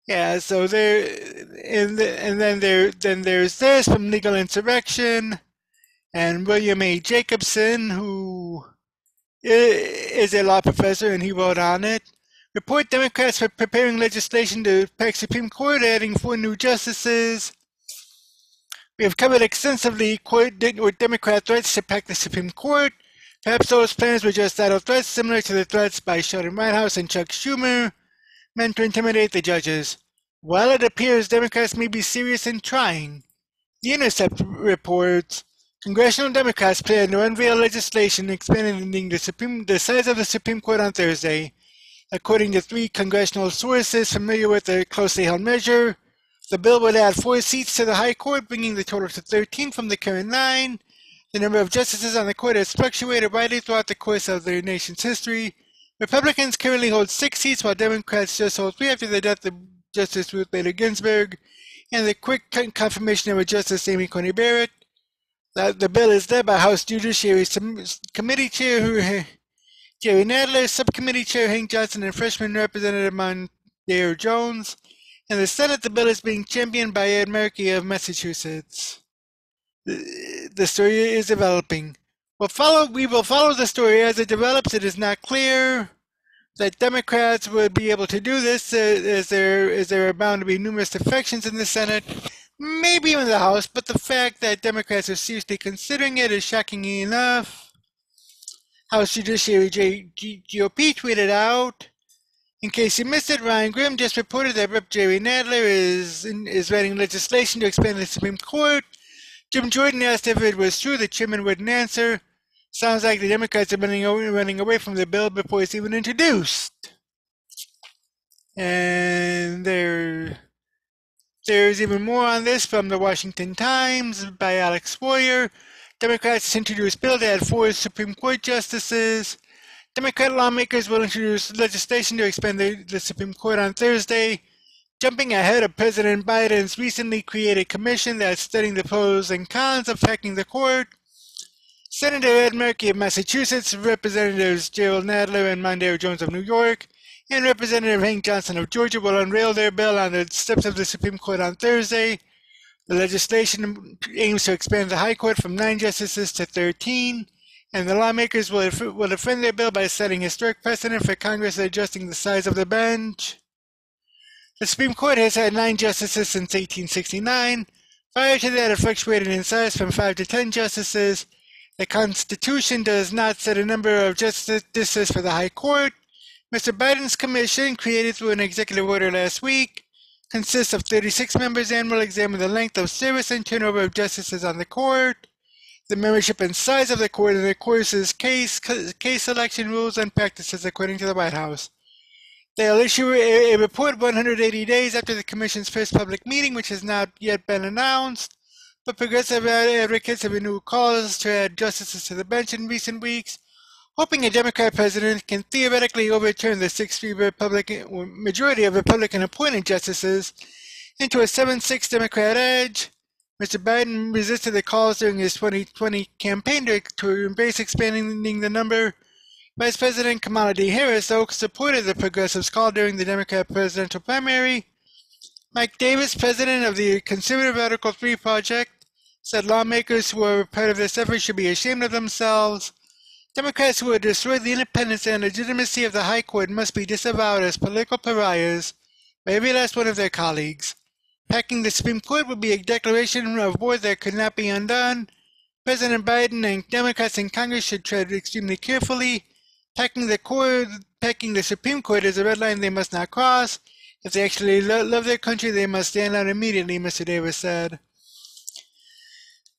S1: yeah, so then there's this from Legal Insurrection, and William A. Jacobson, who is a law professor, and he wrote on it. Report Democrats for preparing legislation to pack Supreme Court, adding 4 new justices. We have covered extensively with Democrat threats to pack the Supreme Court. Perhaps those plans were just idle threats, similar to the threats by Sheldon Whitehouse and Chuck Schumer, meant to intimidate the judges. While it appears Democrats may be serious in trying, The Intercept reports congressional Democrats plan to unveil legislation expanding the size of the Supreme Court on Thursday. According to 3 congressional sources familiar with the closely held measure, the bill would add 4 seats to the High Court, bringing the total to 13 from the current 9. The number of justices on the court has fluctuated widely throughout the course of the nation's history. Republicans currently hold 6 seats, while Democrats just hold 3 after the death of Justice Ruth Bader Ginsburg and the quick confirmation of a Justice Amy Coney Barrett. The bill is led by House Judiciary Committee Chair Jerry Nadler, Subcommittee Chair Hank Johnson, and Freshman Representative Mondaire Jones. In the Senate, the bill is being championed by Ed Markey of Massachusetts. The story is developing. We will follow the story as it develops. It is not clear that Democrats would be able to do this, as there are bound to be numerous defections in the Senate, maybe even the House, but the fact that Democrats are seriously considering it is shocking enough. House Judiciary GOP tweeted out, in case you missed it, Ryan Grimm just reported that Rep. Jerry Nadler is writing legislation to expand the Supreme Court. Jim Jordan asked if it was true. The chairman wouldn't answer. Sounds like the Democrats are running away from the bill before it's even introduced. And there's even more on this from the Washington Times by Alex Warrior. Democrats introduced bill to add 4 Supreme Court justices. Democrat lawmakers will introduce legislation to expand the Supreme Court on Thursday, jumping ahead of President Biden's recently created commission that's studying the pros and cons of packing the court. Senator Ed Markey of Massachusetts, Representatives Gerald Nadler and Mondale Jones of New York, and Representative Hank Johnson of Georgia will unveil their bill on the steps of the Supreme Court on Thursday. The legislation aims to expand the High Court from 9 justices to 13, and the lawmakers will defend their bill by setting historic precedent for Congress adjusting the size of the bench. The Supreme Court has had 9 justices since 1869. Prior to that, it fluctuated in size from 5 to 10 justices. The Constitution does not set a number of justices for the High Court. Mr. Biden's commission, created through an executive order last week, consists of 36 members and will examine the length of service and turnover of justices on the court, the membership and size of the court, and the court's case selection rules and practices according to the White House. They'll issue a report 180 days after the commission's first public meeting, which has not yet been announced, but progressive advocates have renewed calls to add justices to the bench in recent weeks, hoping a Democrat president can theoretically overturn the 6-3 majority of Republican-appointed justices into a 7-6 Democrat edge. Mr. Biden resisted the calls during his 2020 campaign to embrace expanding the number. Vice President Kamala Harris, though, supported the progressives' call during the Democrat presidential primary. Mike Davis, president of the conservative Article 3 Project, said lawmakers who are part of this effort should be ashamed of themselves. Democrats who have destroyed the independence and legitimacy of the High Court must be disavowed as political pariahs by every last one of their colleagues. Packing the Supreme Court would be a declaration of war that could not be undone. President Biden and Democrats in Congress should tread extremely carefully. Packing the Supreme Court is a red line they must not cross. If they actually love their country, they must stand out immediately, Mr. Davis said.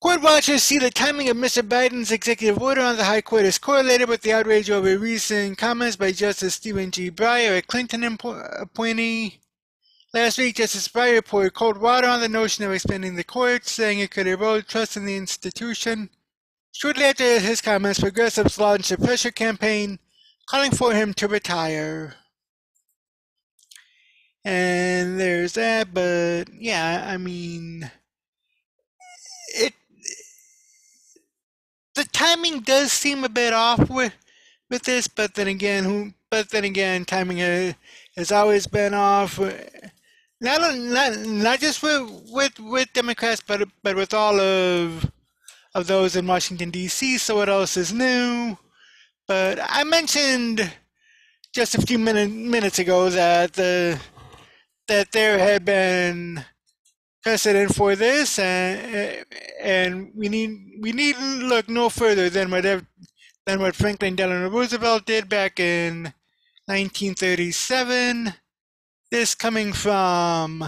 S1: Court watchers see the timing of Mr. Biden's executive order on the High Court is correlated with the outrage over recent comments by Justice Stephen G. Breyer, a Clinton appointee. Last week, Justice Breyer poured cold water on the notion of expanding the court, saying it could erode trust in the institution. Shortly after his comments, progressives launched a pressure campaign calling for him to retire. And there's that, but yeah, I mean, the timing does seem a bit off with this, but then again, timing has always been off. Not just with Democrats, but with all of those in Washington D.C. So what else is new? But I mentioned just a few minutes ago that there had been precedent for this, and we need look no further than what Franklin Delano Roosevelt did back in 1937. This coming from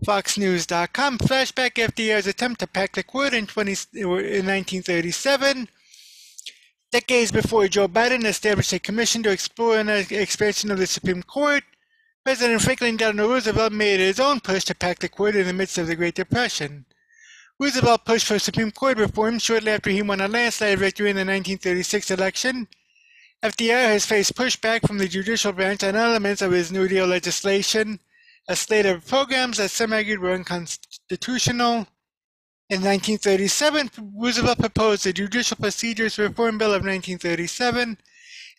S1: FoxNews.com. Flashback: FDR's attempt to pack the court in 1937. Decades before Joe Biden established a commission to explore an expansion of the Supreme Court, President Franklin Delano Roosevelt made his own push to pack the court in the midst of the Great Depression. Roosevelt pushed for Supreme Court reform shortly after he won a landslide victory in the 1936 election. FDR has faced pushback from the judicial branch on elements of his New Deal legislation, a slate of programs that some argued were unconstitutional. In 1937, Roosevelt proposed the Judicial Procedures Reform Bill of 1937.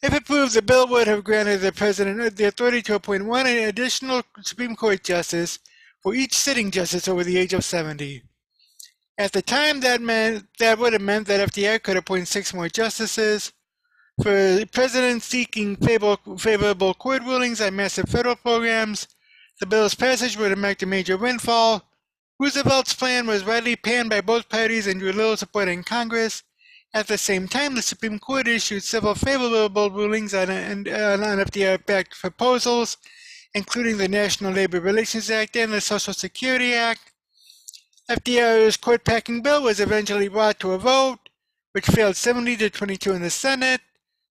S1: If approved, the bill would have granted the president the authority to appoint one additional Supreme Court justice for each sitting justice over the age of 70. At the time, that would have meant that FDR could appoint 6 more justices. For presidents seeking favorable court rulings on massive federal programs, the bill's passage would have marked a major windfall. Roosevelt's plan was widely panned by both parties and drew little support in Congress. At the same time, the Supreme Court issued several favorable rulings on FDR-backed proposals, including the National Labor Relations Act and the Social Security Act. FDR's court-packing bill was eventually brought to a vote, which failed 70 to 22 in the Senate.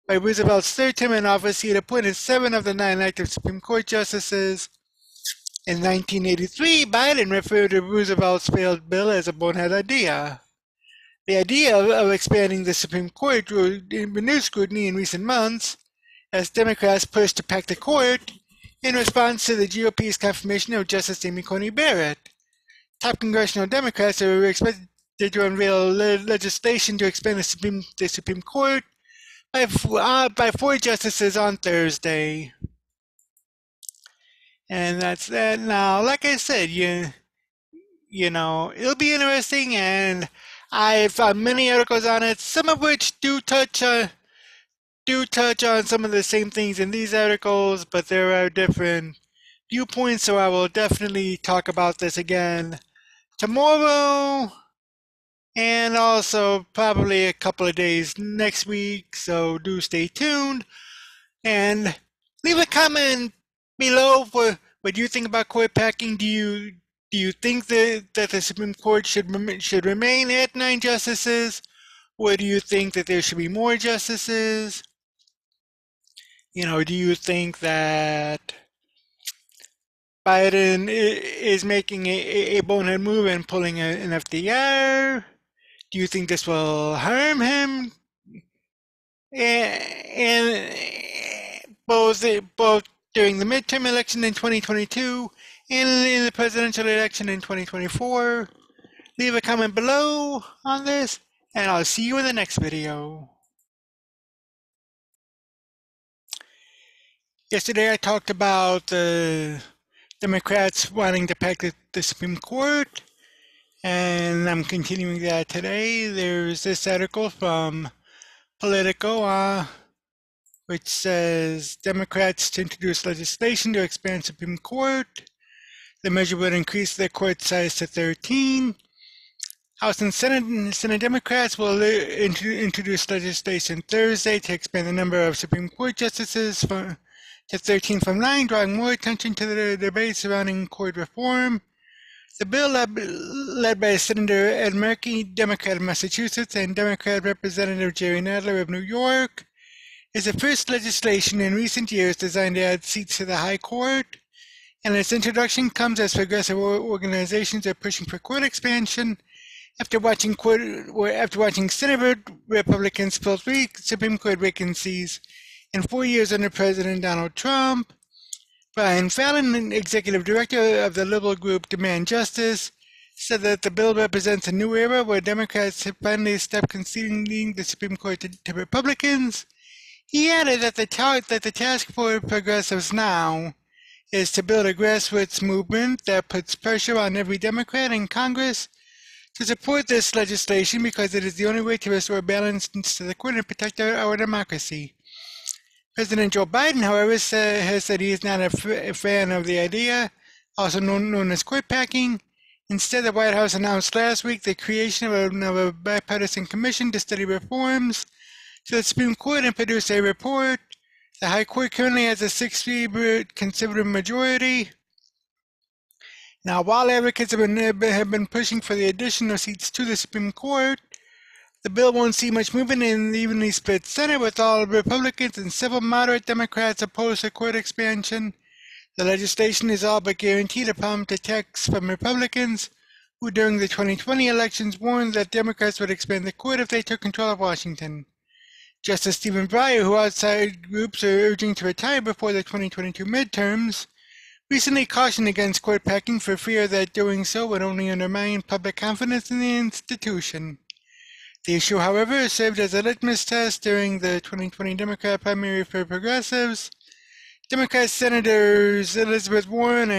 S1: By Roosevelt's third term in office, he had appointed 7 of the 9 active Supreme Court justices. In 1983, Biden referred to Roosevelt's failed bill as a bonehead idea. The idea of expanding the Supreme Court drew renewed scrutiny in recent months as Democrats pushed to pack the court in response to the GOP's confirmation of Justice Amy Coney Barrett. Top congressional Democrats are expected to unveil legislation to expand the Supreme Court by 4 justices on Thursday. And that's that. Now, like I said, it'll be interesting, and I found many articles on it, some of which do touch on some of the same things in these articles, but there are different viewpoints, so I will definitely talk about this again tomorrow, and also probably a couple of days next week, so do stay tuned. And leave a comment below for what you think about court packing. Do you think that the Supreme Court should remain at 9 justices, or do you think that there should be more justices? Do you think that Biden is making a bonehead move and pulling an FDR? Do you think this will harm him? And both during the midterm election in 2022 and in the presidential election in 2024. Leave a comment below on this, and I'll see you in the next video. Yesterday I talked about the Democrats wanting to pack the Supreme Court, and I'm continuing that today. There's this article from Politico, which says Democrats to introduce legislation to expand Supreme Court. The measure would increase the court size to 13. House and Senate Democrats will introduce legislation Thursday to expand the number of Supreme Court justices to 13 from 9, drawing more attention to the debate surrounding court reform. The bill, led by Senator Ed Markey, Democrat of Massachusetts, and Democrat Representative Jerry Nadler of New York, is the first legislation in recent years designed to add seats to the High Court, and its introduction comes as progressive organizations are pushing for court expansion after watching Senate Republicans fill 3 Supreme Court vacancies in 4 years under President Donald Trump. Brian Fallon, executive director of the liberal group Demand Justice, said that the bill represents a new era where Democrats have finally stopped conceding the Supreme Court to Republicans. He added that the task for progressives now is to build a grassroots movement that puts pressure on every Democrat in Congress to support this legislation because it is the only way to restore balance to the court and protect our democracy. President Joe Biden, however, has said he is not a fan of the idea, also known as court packing. Instead, the White House announced last week the creation of a bipartisan commission to study reforms to the Supreme Court and produce a report. The High Court currently has a 6-3 conservative majority. Now, while advocates have been pushing for the addition of seats to the Supreme Court, the bill won't see much movement in the evenly split Senate, with all Republicans and several moderate Democrats opposed to court expansion. The legislation is all but guaranteed to prompt attacks from Republicans, who during the 2020 elections warned that Democrats would expand the court if they took control of Washington. Justice Stephen Breyer, who outside groups are urging to retire before the 2022 midterms, recently cautioned against court packing for fear that doing so would only undermine public confidence in the institution. The issue, however, served as a litmus test during the 2020 Democrat primary for progressives. Democrat Senators Elizabeth Warren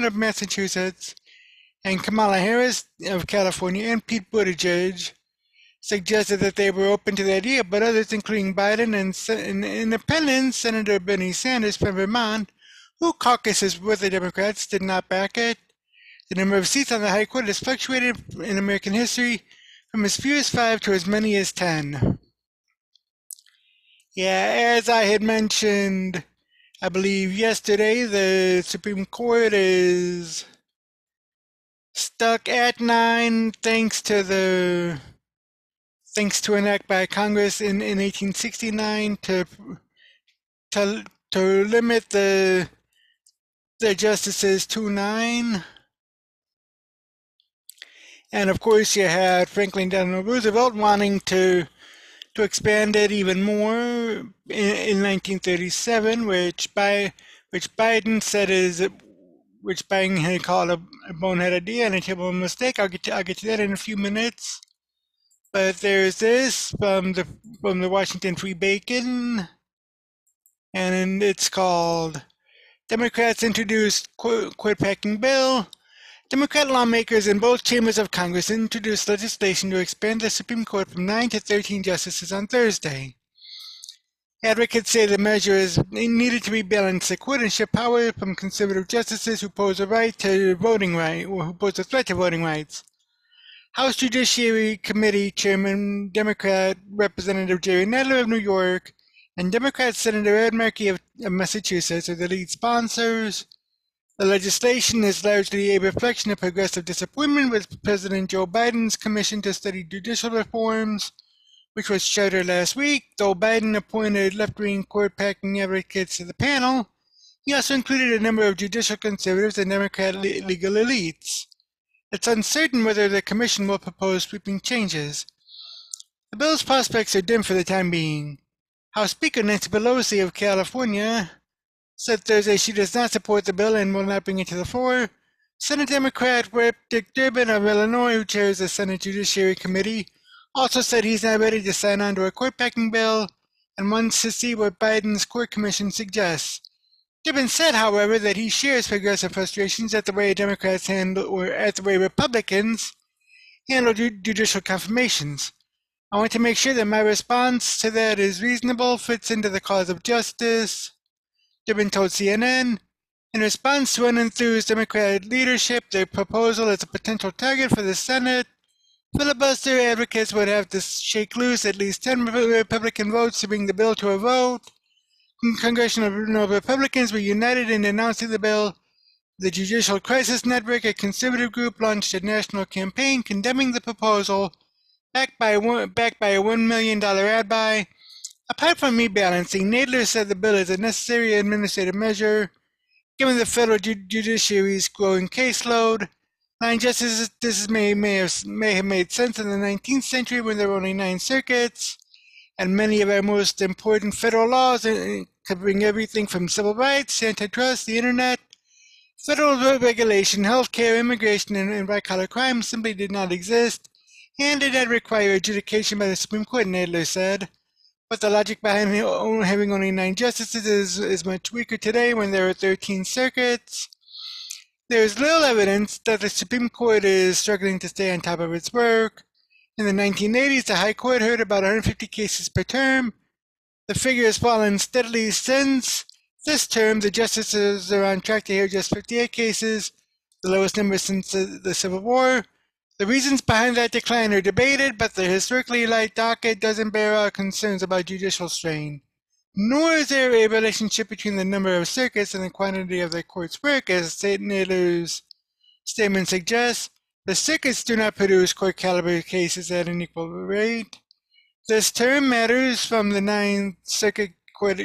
S1: of Massachusetts and Kamala Harris of California and Pete Buttigieg suggested that they were open to the idea, but others, including Biden and independent Senator Bernie Sanders from Vermont, who caucuses with the Democrats, did not back it. The number of seats on the High Court has fluctuated in American history from as few as 5 to as many as 10. Yeah, as I had mentioned, I believe yesterday, the Supreme Court is stuck at 9 thanks to an act by Congress in 1869 to limit the justices to 9. And of course, you had Franklin Delano Roosevelt wanting to expand it even more in 1937, which Biden said is which Biden had called a bonehead idea and a terrible mistake. I'll get to that in a few minutes. But there's this from the Washington Free Bacon, and it's called Democrats Introduced Quit Packing Bill. Democrat lawmakers in both chambers of Congress introduced legislation to expand the Supreme Court from 9 to 13 justices on Thursday. Advocates say the measure is needed to rebalance the court and shift power from conservative justices who pose a threat to voting rights. House Judiciary Committee Chairman Democrat Representative Jerry Nadler of New York and Democrat Senator Ed Markey of Massachusetts are the lead sponsors. The legislation is largely a reflection of progressive disappointment with President Joe Biden's commission to study judicial reforms, which was chartered last week. Though Biden appointed left-wing court-packing advocates to the panel, he also included a number of judicial conservatives and Democrat legal elites. It's uncertain whether the commission will propose sweeping changes. The bill's prospects are dim for the time being. House Speaker Nancy Pelosi of California said Thursday she does not support the bill and will not bring it to the floor. Senate Democrat Rep. Dick Durbin of Illinois, who chairs the Senate Judiciary Committee, also said he's not ready to sign on to a court-packing bill and wants to see what Biden's court commission suggests. Durbin said, however, that he shares progressive frustrations at the way Democrats at the way Republicans handle judicial confirmations. I want to make sure that my response to that is reasonable, fits into the cause of justice, Durbin told CNN. In response to unenthused Democratic leadership, their proposal is a potential target for the Senate. Filibuster advocates would have to shake loose at least 10 Republican votes to bring the bill to a vote. Congressional Republicans were united in announcing the bill. The Judicial Crisis Network, a conservative group, launched a national campaign condemning the proposal, backed by a $1 million ad buy. Apart from rebalancing, Nadler said the bill is a necessary administrative measure. Given the federal judiciary's growing caseload, 9 justices may have made sense in the 19th century when there were only 9 circuits, and many of our most important federal laws, covering everything from civil rights, antitrust, the internet, federal regulation, healthcare, immigration, and white-collar crime simply did not exist, and did not require adjudication by the Supreme Court, Nadler said. But the logic behind having only 9 justices is much weaker today when there are 13 circuits. There is little evidence that the Supreme Court is struggling to stay on top of its work. In the 1980s, the High Court heard about 150 cases per term. The figure has fallen steadily since. This term, the justices are on track to hear just 58 cases, the lowest number since the Civil War. The reasons behind that decline are debated, but the historically light docket doesn't bear our concerns about judicial strain. Nor is there a relationship between the number of circuits and the quantity of the court's work, as Nadler's statement suggests. The circuits do not produce court-caliber cases at an equal rate. This term matters from the 9th Circuit Court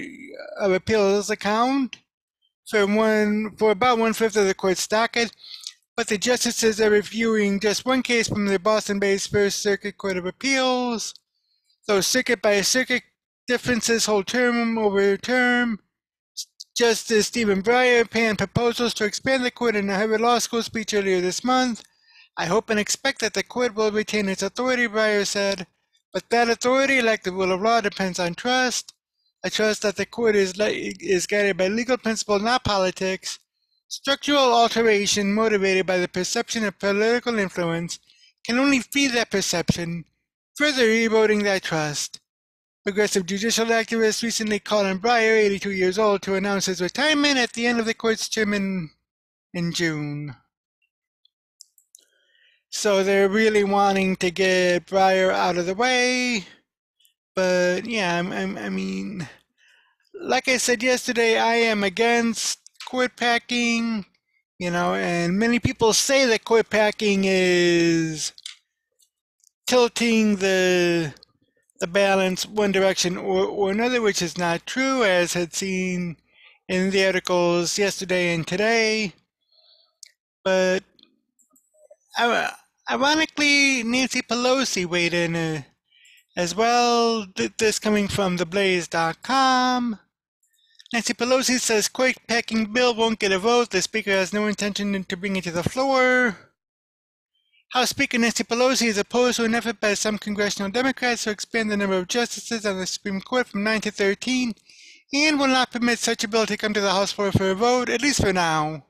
S1: of Appeals account for about 1/5 of the court's docket, but the justices are reviewing just one case from the Boston-based First Circuit Court of Appeals. Though circuit-by-circuit differences hold term over term, Justice Stephen Breyer panned proposals to expand the court in a Harvard Law School speech earlier this month. I hope and expect that the court will retain its authority, Breyer said, but that authority, like the rule of law, depends on trust. I trust that the court is guided by legal principle, not politics. Structural alteration motivated by the perception of political influence can only feed that perception, further eroding that trust. Progressive judicial activists recently called on Breyer, 82 years old, to announce his retirement at the end of the court's term in June. So they're really wanting to get Breyer out of the way. But yeah, I mean, like I said yesterday, I am against court packing, and many people say that court packing is tilting the balance one direction or another, which is not true, as had seen in the articles yesterday and today. But I Ironically, Nancy Pelosi weighed in as well. This coming from theblaze.com. Nancy Pelosi says court packing bill won't get a vote. The speaker has no intention to bring it to the floor. House Speaker Nancy Pelosi is opposed to an effort by some congressional Democrats to expand the number of justices on the Supreme Court from 9 to 13 and will not permit such a bill to come to the House floor for a vote, at least for now.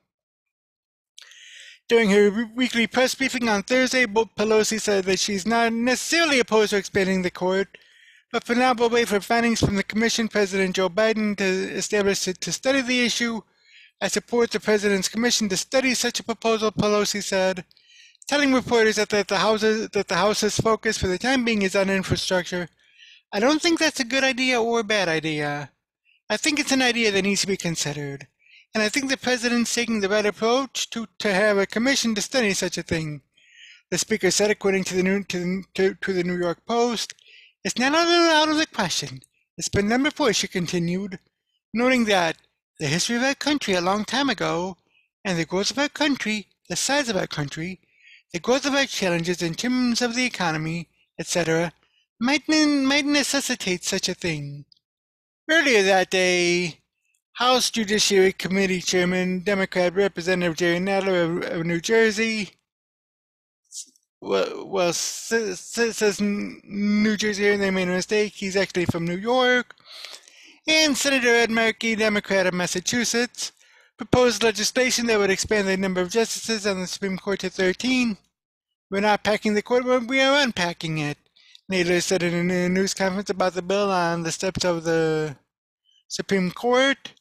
S1: During her weekly press briefing on Thursday, Pelosi said that she's not necessarily opposed to expanding the court, but for now will wait for findings from the commission President Joe Biden to establish to study the issue. I support the president's commission to study such a proposal, Pelosi said, telling reporters that the House's focus for the time being is on infrastructure. I don't think that's a good idea or a bad idea. I think it's an idea that needs to be considered. And I think the president's taking the right approach to have a commission to study such a thing. The speaker said, according to the New York Post, it's not out of the question. It's been done before, she continued, noting that the history of our country a long time ago, and the growth of our country, the size of our country, the growth of our challenges in terms of the economy, etc., might necessitate such a thing. Earlier that day, House Judiciary Committee Chairman, Democrat Representative Jerry Nadler of New Jersey, says New Jersey, they made a mistake, he's actually from New York, and Senator Ed Markey, Democrat of Massachusetts, proposed legislation that would expand the number of justices on the Supreme Court to 13. We're not packing the court, we are unpacking it, Nadler said in a news conference about the bill on the steps of the Supreme Court.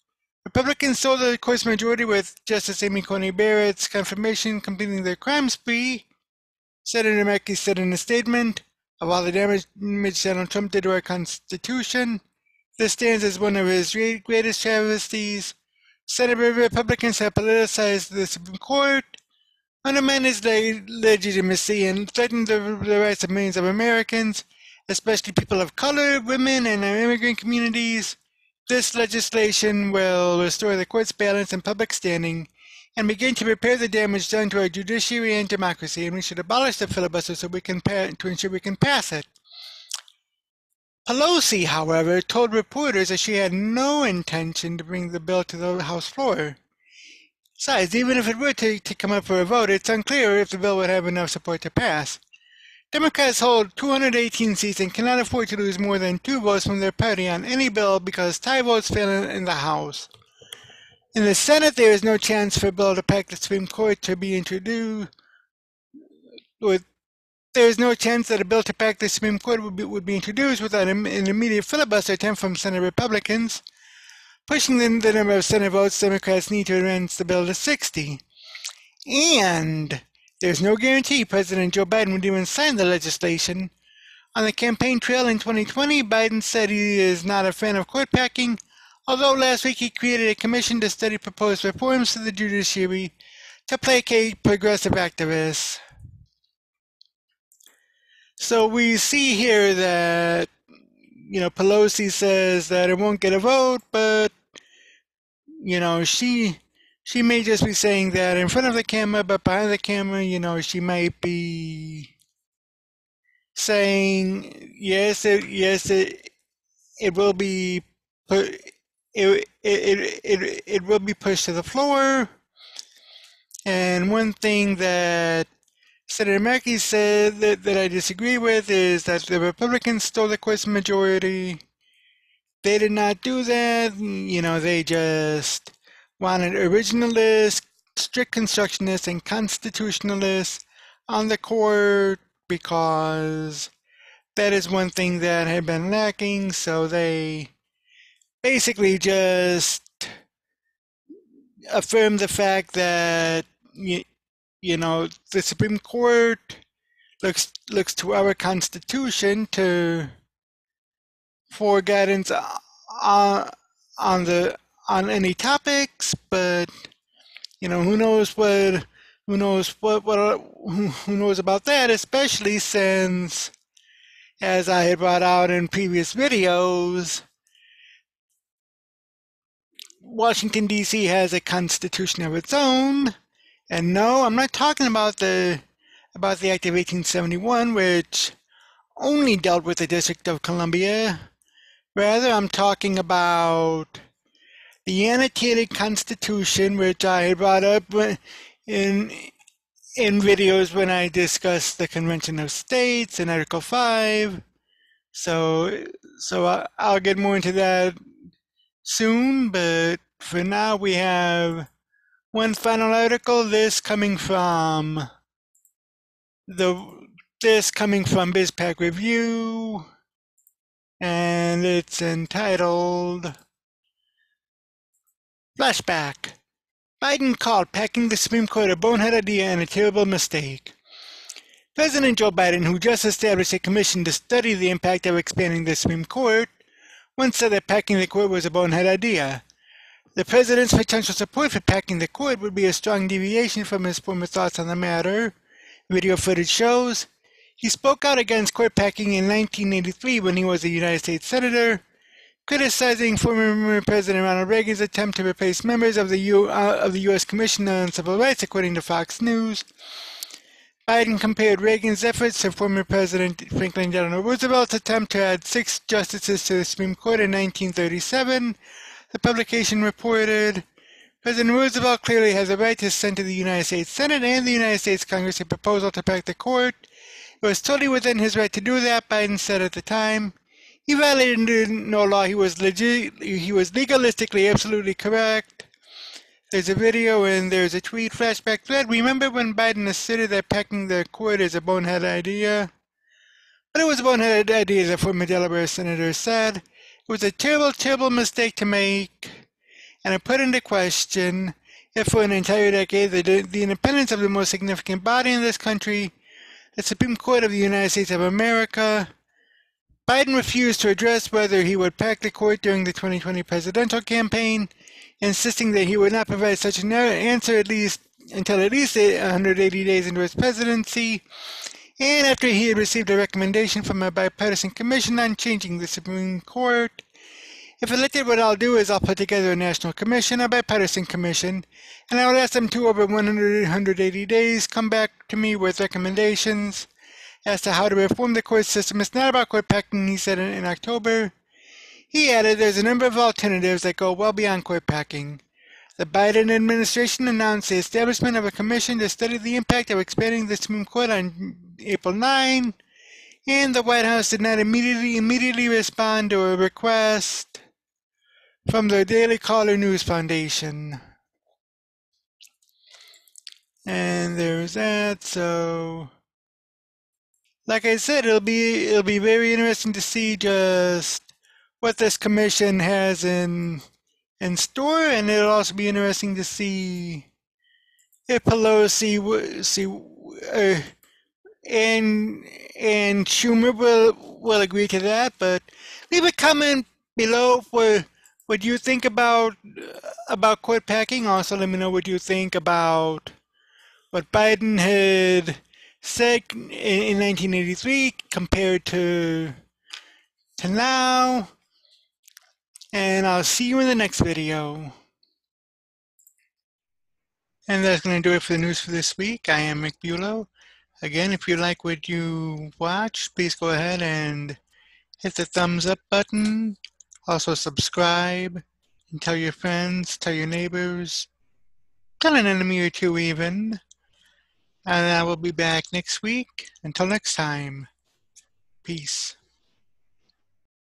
S1: Republicans saw the court's majority with Justice Amy Coney Barrett's confirmation completing their crime spree. Senator Mackey said in a statement, of all the damage Donald Trump did to our Constitution, this stands as one of his greatest travesties. Senate Republicans have politicized the Supreme Court, undermined its legitimacy, and threatened the rights of millions of Americans, especially people of color, women, and our immigrant communities. This legislation will restore the court's balance and public standing and begin to repair the damage done to our judiciary and democracy, and we should abolish the filibuster so we can to ensure we can pass it. Pelosi, however, told reporters that she had no intention to bring the bill to the House floor. Besides, even if it were to come up for a vote, it's unclear if the bill would have enough support to pass. Democrats hold 218 seats and cannot afford to lose more than 2 votes from their party on any bill because tie votes fail in the House. In the Senate, there is no chance for a bill to pack the Supreme Court to be introduced. There is no chance that a bill to pack the Supreme Court would be introduced without an immediate filibuster attempt from Senate Republicans. Pushing the number of Senate votes Democrats need to advance the bill to 60. And there's no guarantee President Joe Biden would even sign the legislation. On the campaign trail in 2020, Biden said he is not a fan of court packing, although last week he created a commission to study proposed reforms to the judiciary to placate progressive activists. So we see here that, Pelosi says that it won't get a vote, but, she may just be saying that in front of the camera, but behind the camera, she might be saying, yes, it will be it will be pushed to the floor. And one thing that Senator Mackey said that I disagree with is that the Republicans stole the court's majority. They did not do that. They just wanted originalists, strict constructionists, and constitutionalists on the court because that is one thing that had been lacking. So they basically just affirmed the fact that the Supreme Court looks to our Constitution for guidance on any topics, but who knows about that, especially since, as I had brought out in previous videos, Washington, D.C. has a constitution of its own. And no, I'm not talking about the about the Act of 1871, which only dealt with the District of Columbia. Rather, I'm talking about the annotated Constitution, which I brought up in in videos when I discussed the Convention of States and Article 5. So I'll get more into that soon, but for now we have one final article, this coming from BizPack Review, and it's entitled Flashback. Biden called packing the Supreme Court a bonehead idea and a terrible mistake. President Joe Biden, who just established a commission to study the impact of expanding the Supreme Court, once said that packing the court was a bonehead idea. The president's potential support for packing the court would be a strong deviation from his former thoughts on the matter. Video footage shows he spoke out against court packing in 1983 when he was a United States Senator, criticizing former President Ronald Reagan's attempt to replace members of the U.S. Commission on Civil Rights, according to Fox News. Biden compared Reagan's efforts to former President Franklin Delano Roosevelt's attempt to add 6 justices to the Supreme Court in 1937. The publication reported, President Roosevelt clearly has a right to send to the United States Senate and the United States Congress a proposal to pack the court. It was totally within his right to do that, Biden said at the time. He violated no law. He was legalistically absolutely correct. There's a video and there's a tweet flashback thread. Remember when Biden asserted that packing the court is a bonehead idea? But it was a bonehead idea, the former Delaware senator said. It was a terrible, terrible mistake to make, and it put into question if for an entire decade the independence of the most significant body in this country, the Supreme Court of the United States of America. Biden refused to address whether he would pack the court during the 2020 presidential campaign, insisting that he would not provide such an answer until at least 180 days into his presidency, and after he had received a recommendation from a bipartisan commission on changing the Supreme Court. If elected, what I'll do is I'll put together a national commission, a bipartisan commission, and I will ask them to, over 180 days, come back to me with recommendations as to how to reform the court system. It's not about court packing, he said in October. He added, there's a number of alternatives that go well beyond court packing. The Biden administration announced the establishment of a commission to study the impact of expanding the Supreme Court on April 9, and the White House did not immediately respond to a request from the Daily Caller News Foundation. And there's that. So, like I said, it'll be very interesting to see just what this commission has in store, and it'll also be interesting to see if Pelosi and Schumer will agree to that. But leave a comment below for what you think about court packing. Also, let me know what you think about what Biden had said in 1983 compared to now. And I'll see you in the next video. And that's going to do it for the news for this week. I am Rick Bulow. Again, if you like what you watch, please go ahead and hit the thumbs up button. Also subscribe and tell your friends, tell your neighbors, tell an enemy or two even. And I will be back next week. Until next time, peace.